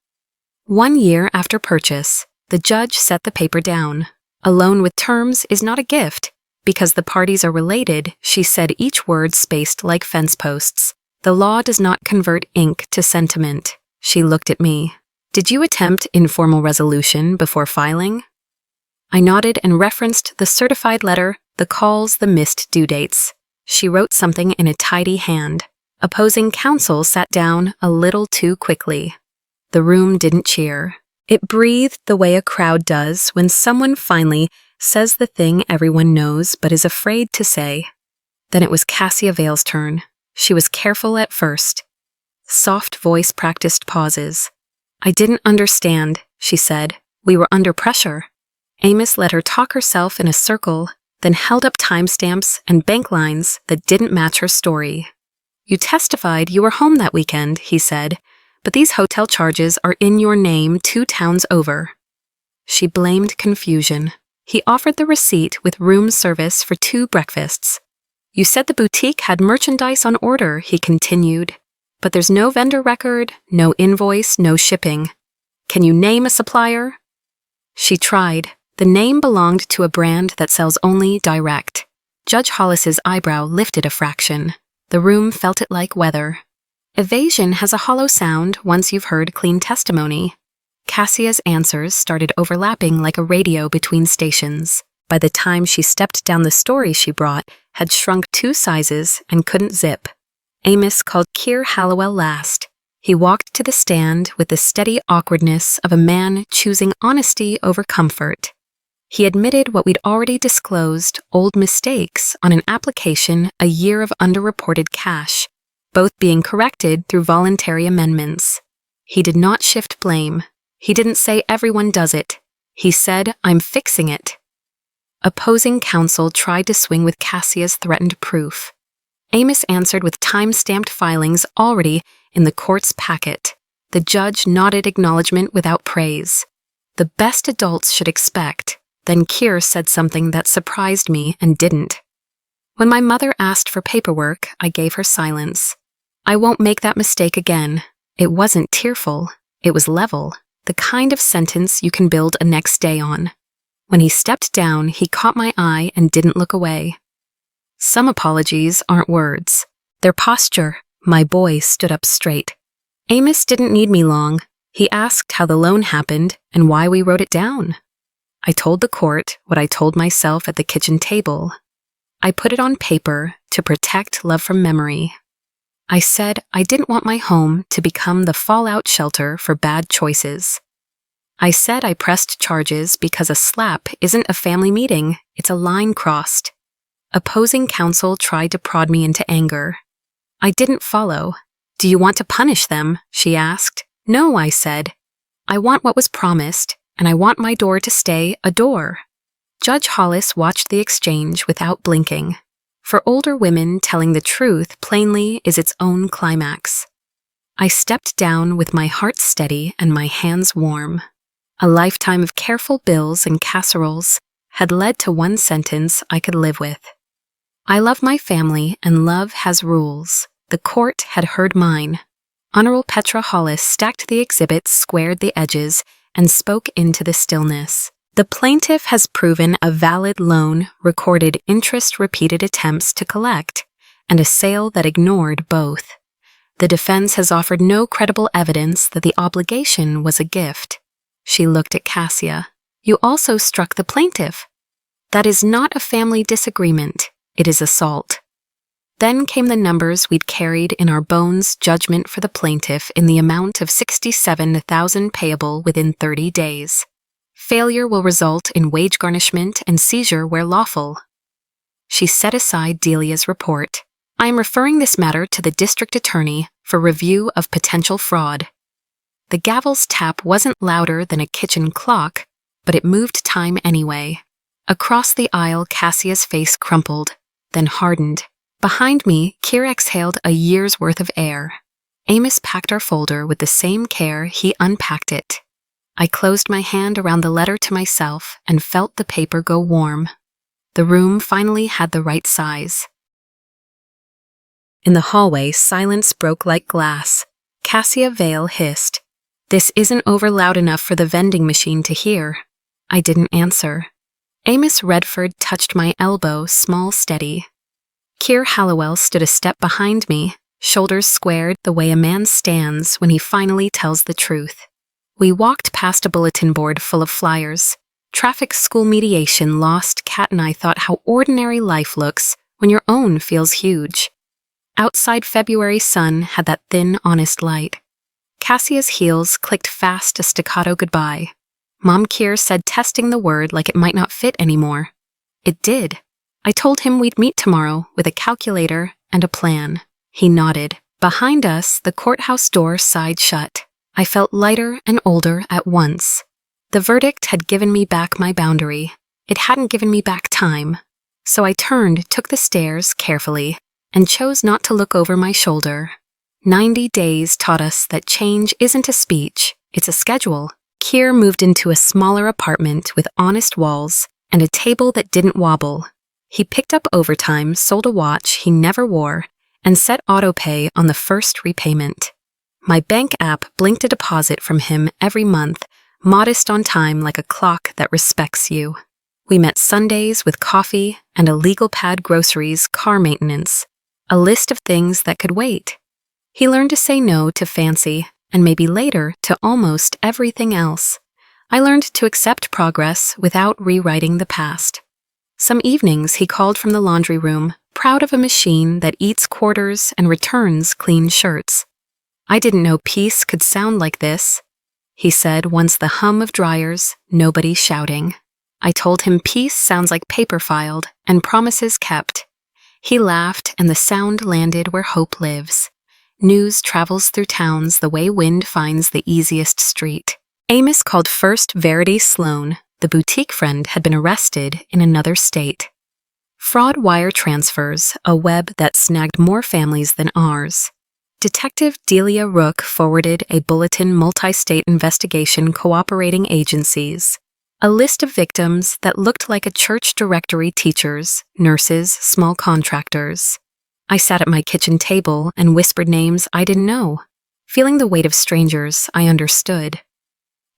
1 year after purchase, the judge set the paper down. A loan with terms is not a gift. Because the parties are related, she said, each word spaced like fence posts. The law does not convert ink to sentiment. She looked at me. Did you attempt informal resolution before filing? I nodded and referenced the certified letter, the calls, the missed due dates. She wrote something in a tidy hand. Opposing counsel sat down a little too quickly. The room didn't cheer. It breathed the way a crowd does when someone finally says the thing everyone knows but is afraid to say. Then it was Cassia Vale's turn. She was careful at first. Soft voice practiced pauses. I didn't understand, she said. We were under pressure. Amos let her talk herself in a circle, then held up timestamps and bank lines that didn't match her story. You testified you were home that weekend, he said, but these hotel charges are in your name 2 towns over. She blamed confusion. He offered the receipt with room service for 2 breakfasts. You said the boutique had merchandise on order, he continued, but there's no vendor record, no invoice, no shipping. Can you name a supplier? She tried. The name belonged to a brand that sells only direct. Judge Hollis's eyebrow lifted a fraction. The room felt it like weather. Evasion has a hollow sound once you've heard clean testimony. Cassia's answers started overlapping like a radio between stations. By the time she stepped down, the story she brought had shrunk 2 sizes and couldn't zip. Amos called Keir Hallowell last. He walked to the stand with the steady awkwardness of a man choosing honesty over comfort. He admitted what we'd already disclosed, old mistakes on an application, a year of underreported cash, both being corrected through voluntary amendments. He did not shift blame. He didn't say everyone does it. He said, I'm fixing it. Opposing counsel tried to swing with Cassia's threatened proof. Amos answered with time-stamped filings already in the court's packet. The judge nodded acknowledgement without praise. The best adults should expect. Then Keir said something that surprised me and didn't. When my mother asked for paperwork, I gave her silence. I won't make that mistake again. It wasn't tearful. It was level. The kind of sentence you can build a next day on. When he stepped down, he caught my eye and didn't look away. Some apologies aren't words. They're posture. My boy stood up straight. Amos didn't need me long. He asked how the loan happened and why we wrote it down. I told the court what I told myself at the kitchen table. I put it on paper to protect love from memory. I said I didn't want my home to become the fallout shelter for bad choices. I said I pressed charges because a slap isn't a family meeting, it's a line crossed. Opposing counsel tried to prod me into anger. I didn't follow. Do you want to punish them? She asked. No, I said. I want what was promised, and I want my door to stay a door. Judge Hollis watched the exchange without blinking. For older women, telling the truth plainly is its own climax. I stepped down with my heart steady and my hands warm. A lifetime of careful bills and casseroles had led to one sentence I could live with. I love my family and love has rules. The court had heard mine. Honorable Petra Hollis stacked the exhibits, squared the edges, and spoke into the stillness. The plaintiff has proven a valid loan, recorded interest, repeated attempts to collect, and a sale that ignored both. The defense has offered no credible evidence that the obligation was a gift. She looked at Cassia. You also struck the plaintiff. That is not a family disagreement. It is assault. Then came the numbers we'd carried in our bones, judgment for the plaintiff in the amount of $67,000 payable within 30 days. Failure will result in wage garnishment and seizure where lawful. She set aside Delia's report. I am referring this matter to the district attorney for review of potential fraud. The gavel's tap wasn't louder than a kitchen clock, but it moved time anyway. Across the aisle, Cassia's face crumpled, then hardened. Behind me, Kier exhaled a year's worth of air. Amos packed our folder with the same care he unpacked it. I closed my hand around the letter to myself and felt the paper go warm. The room finally had the right size. In the hallway, silence broke like glass. Cassia Vale hissed. This isn't over loud enough for the vending machine to hear. I didn't answer. Amos Redford touched my elbow, small, steady. Kier Hallowell stood a step behind me, shoulders squared the way a man stands when he finally tells the truth. We walked past a bulletin board full of flyers. Traffic school mediation lost. Kat and I thought how ordinary life looks when your own feels huge. Outside, February sun had that thin, honest light. Cassia's heels clicked fast, a staccato goodbye. Mom Kier said testing the word like it might not fit anymore. It did. I told him we'd meet tomorrow with a calculator and a plan. He nodded. Behind us, the courthouse door sighed shut. I felt lighter and older at once. The verdict had given me back my boundary. It hadn't given me back time. So I turned, took the stairs carefully, and chose not to look over my shoulder. 90 days taught us that change isn't a speech, it's a schedule. Kier moved into a smaller apartment with honest walls and a table that didn't wobble. He picked up overtime, sold a watch he never wore, and set autopay on the first repayment. My bank app blinked a deposit from him every month, modest on time like a clock that respects you. We met Sundays with coffee and a legal pad, groceries, car maintenance, a list of things that could wait. He learned to say no to fancy, and maybe later to almost everything else. I learned to accept progress without rewriting the past. Some evenings he called from the laundry room, proud of a machine that eats quarters and returns clean shirts. I didn't know peace could sound like this. He said once, the hum of dryers, nobody shouting. I told him peace sounds like paper filed and promises kept. He laughed and the sound landed where hope lives. News travels through towns the way wind finds the easiest street. Amos called First Verity Sloan. The boutique friend had been arrested in another state. Fraud wire transfers, a web that snagged more families than ours. Detective Delia Rook forwarded a bulletin, multi-state investigation cooperating agencies. A list of victims that looked like a church directory, teachers, nurses, small contractors. I sat at my kitchen table and whispered names I didn't know. Feeling the weight of strangers, I understood.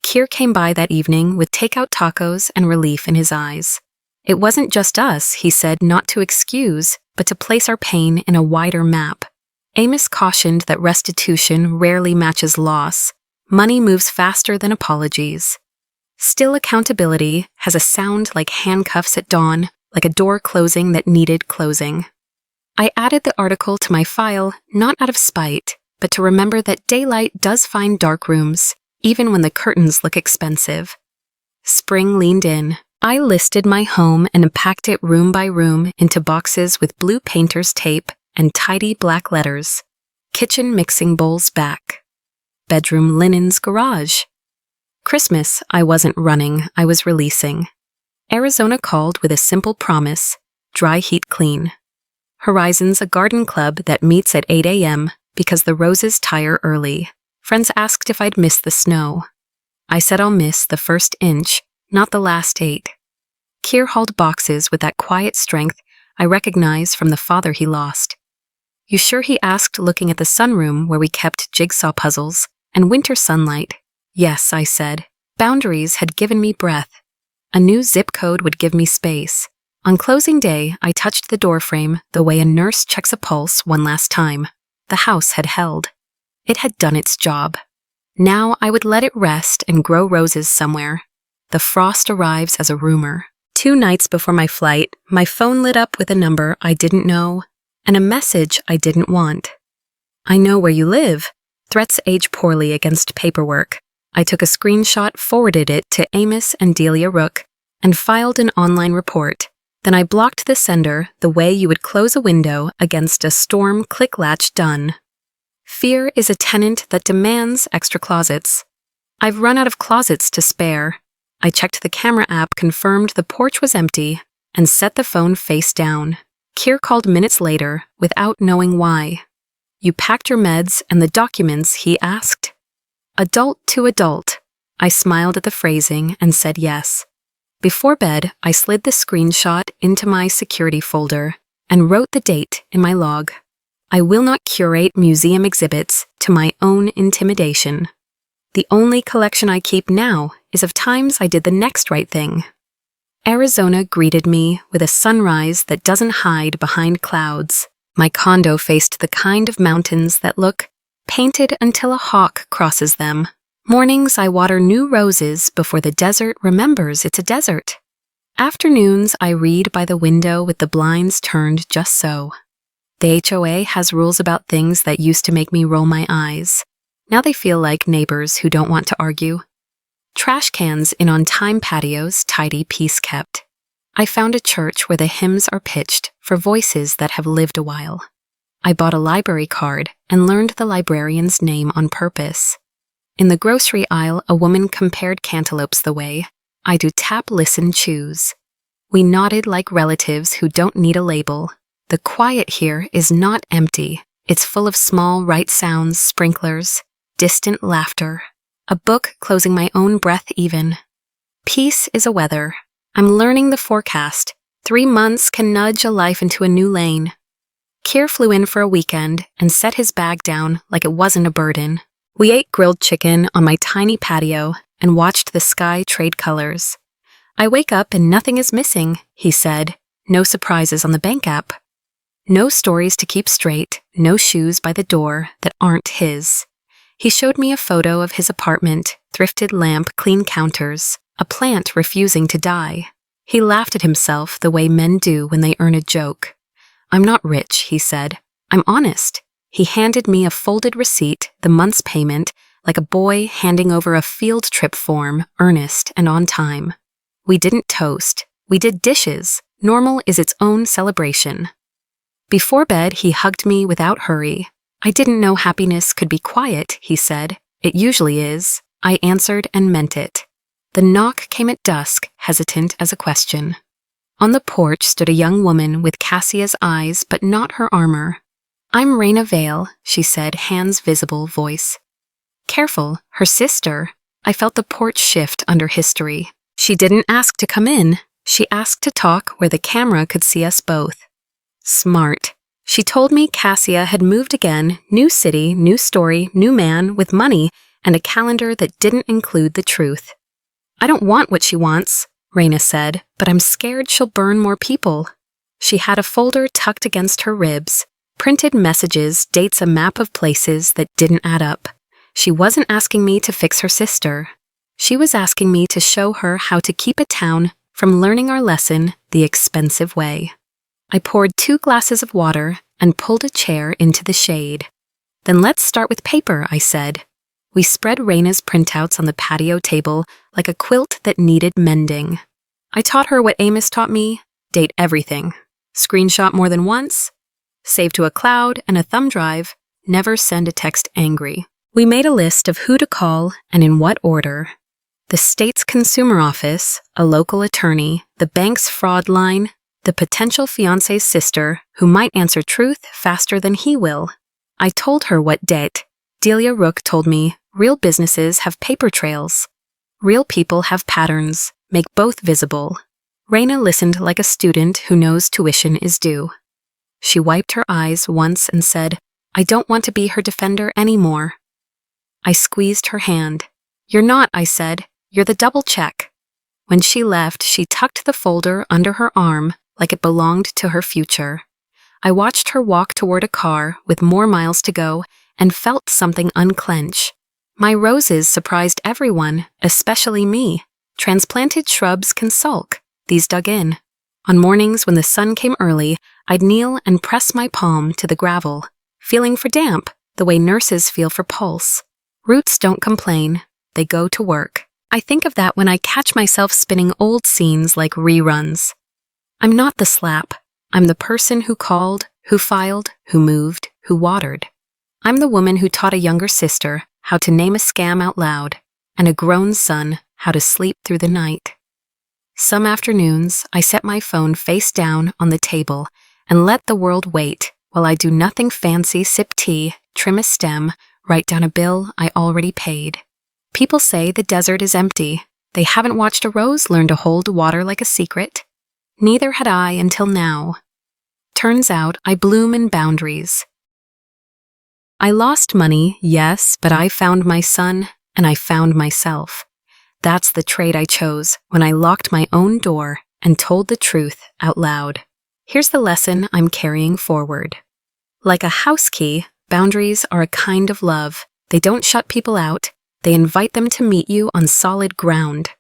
Kier came by that evening with takeout tacos and relief in his eyes. It wasn't just us, he said, not to excuse, but to place our pain in a wider map. Amos cautioned that restitution rarely matches loss. Money moves faster than apologies. Still, accountability has a sound like handcuffs at dawn, like a door closing that needed closing. I added the article to my file, not out of spite, but to remember that daylight does find dark rooms, even when the curtains look expensive. Spring leaned in. I listed my home and packed it room by room into boxes with blue painter's tape and tidy black letters. Kitchen mixing bowls back. Bedroom linens garage. Christmas, I wasn't running, I was releasing. Arizona called with a simple promise, dry heat clean. Horizons, a garden club that meets at 8 a.m. because the roses tire early. Friends asked if I'd miss the snow. I said I'll miss the first inch, not the last 8. Kier hauled boxes with that quiet strength I recognize from the father he lost. You sure, he asked, looking at the sunroom where we kept jigsaw puzzles and winter sunlight. Yes, I said. Boundaries had given me breath. A new zip code would give me space. On closing day, I touched the doorframe the way a nurse checks a pulse one last time. The house had held. It had done its job. Now I would let it rest and grow roses somewhere. The frost arrives as a rumor. 2 nights before my flight, my phone lit up with a number I didn't know and a message I didn't want. I know where you live. Threats age poorly against paperwork. I took a screenshot, forwarded it to Amos and Delia Rook, and filed an online report. Then I blocked the sender the way you would close a window against a storm click-latch done. Fear is a tenant that demands extra closets. I've run out of closets to spare. I checked the camera app, confirmed the porch was empty, and set the phone face down. Kier called minutes later without knowing why. You packed your meds and the documents, he asked. Adult to adult. I smiled at the phrasing and said yes. Before bed, I slid the screenshot into my security folder and wrote the date in my log. I will not curate museum exhibits to my own intimidation. The only collection I keep now is of times I did the next right thing. Arizona greeted me with a sunrise that doesn't hide behind clouds. My condo faced the kind of mountains that look painted until a hawk crosses them. Mornings I water new roses before the desert remembers it's a desert. Afternoons I read by the window with the blinds turned just so. The HOA has rules about things that used to make me roll my eyes. Now they feel like neighbors who don't want to argue. Trash cans in on-time patios, tidy, peace kept. I found a church where the hymns are pitched for voices that have lived a while. I bought a library card and learned the librarian's name on purpose. In the grocery aisle, a woman compared cantaloupes the way I do tap, listen, choose. We nodded like relatives who don't need a label. The quiet here is not empty. It's full of small right sounds, sprinklers, distant laughter. A book closing my own breath even. Peace is a weather. I'm learning the forecast. 3 months can nudge a life into a new lane. Kier flew in for a weekend and set his bag down like it wasn't a burden. We ate grilled chicken on my tiny patio and watched the sky trade colors. I wake up and nothing is missing, he said. No surprises on the bank app. No stories to keep straight, no shoes by the door that aren't his. He showed me a photo of his apartment, thrifted lamp, clean counters, a plant refusing to die. He laughed at himself the way men do when they earn a joke. I'm not rich, he said. I'm honest. He handed me a folded receipt, the month's payment, like a boy handing over a field trip form, earnest and on time. We didn't toast. We did dishes. Normal is its own celebration. Before bed, he hugged me without hurry. I didn't know happiness could be quiet, he said. It usually is. I answered and meant it. The knock came at dusk, hesitant as a question. On the porch stood a young woman with Cassia's eyes but not her armor. I'm Raina Vale, she said, hands visible, voice. Careful, her sister. I felt the porch shift under history. She didn't ask to come in. She asked to talk where the camera could see us both. Smart. She told me Cassia had moved again, new city, new story, new man, with money, and a calendar that didn't include the truth. I don't want what she wants, Raina said, but I'm scared she'll burn more people. She had a folder tucked against her ribs, printed messages, dates, a map of places that didn't add up. She wasn't asking me to fix her sister. She was asking me to show her how to keep a town from learning our lesson the expensive way. I poured 2 glasses of water and pulled a chair into the shade. Then let's start with paper, I said. We spread Raina's printouts on the patio table like a quilt that needed mending. I taught her what Amos taught me: date everything. Screenshot more than once. Save to a cloud and a thumb drive. Never send a text angry. We made a list of who to call and in what order. The state's consumer office, a local attorney, the bank's fraud line, the potential fiancé's sister, who might answer truth faster than he will. I told her what debt. Delia Rook told me, real businesses have paper trails. Real people have patterns, make both visible. Raina listened like a student who knows tuition is due. She wiped her eyes once and said, "I don't want to be her defender anymore." I squeezed her hand. "You're not," I said. "You're the double check." When she left, she tucked the folder under her arm like it belonged to her future. I watched her walk toward a car with more miles to go and felt something unclench. My roses surprised everyone, especially me. Transplanted shrubs can sulk. These dug in. On mornings when the sun came early, I'd kneel and press my palm to the gravel, feeling for damp the way nurses feel for pulse. Roots don't complain. They go to work. I think of that when I catch myself spinning old scenes like reruns. I'm not the slap. I'm the person who called, who filed, who moved, who watered. I'm the woman who taught a younger sister how to name a scam out loud, and a grown son how to sleep through the night. Some afternoons, I set my phone face down on the table and let the world wait while I do nothing fancy, sip tea, trim a stem, write down a bill I already paid. People say the desert is empty. They haven't watched a rose learn to hold water like a secret. Neither had I until now. Turns out I bloom in boundaries. I lost money, yes, but I found my son and I found myself. That's the trade I chose when I locked my own door and told the truth out loud. Here's the lesson I'm carrying forward. Like a house key, boundaries are a kind of love. They don't shut people out. They invite them to meet you on solid ground.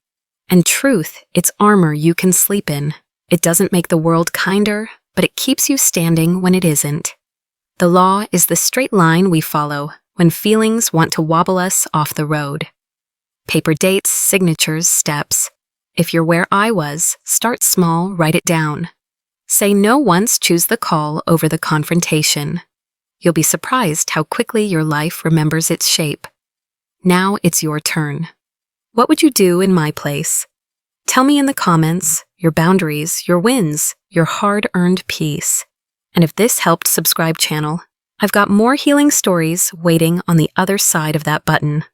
And truth, it's armor you can sleep in. It doesn't make the world kinder, but it keeps you standing when it isn't. The law is the straight line we follow when feelings want to wobble us off the road. Paper dates, signatures, steps. If you're where I was, start small, write it down. Say no once, choose the call over the confrontation. You'll be surprised how quickly your life remembers its shape. Now it's your turn. What would you do in my place? Tell me in the comments your boundaries, your wins, your hard-earned peace. And if this helped, subscribe channel. I've got more healing stories waiting on the other side of that button.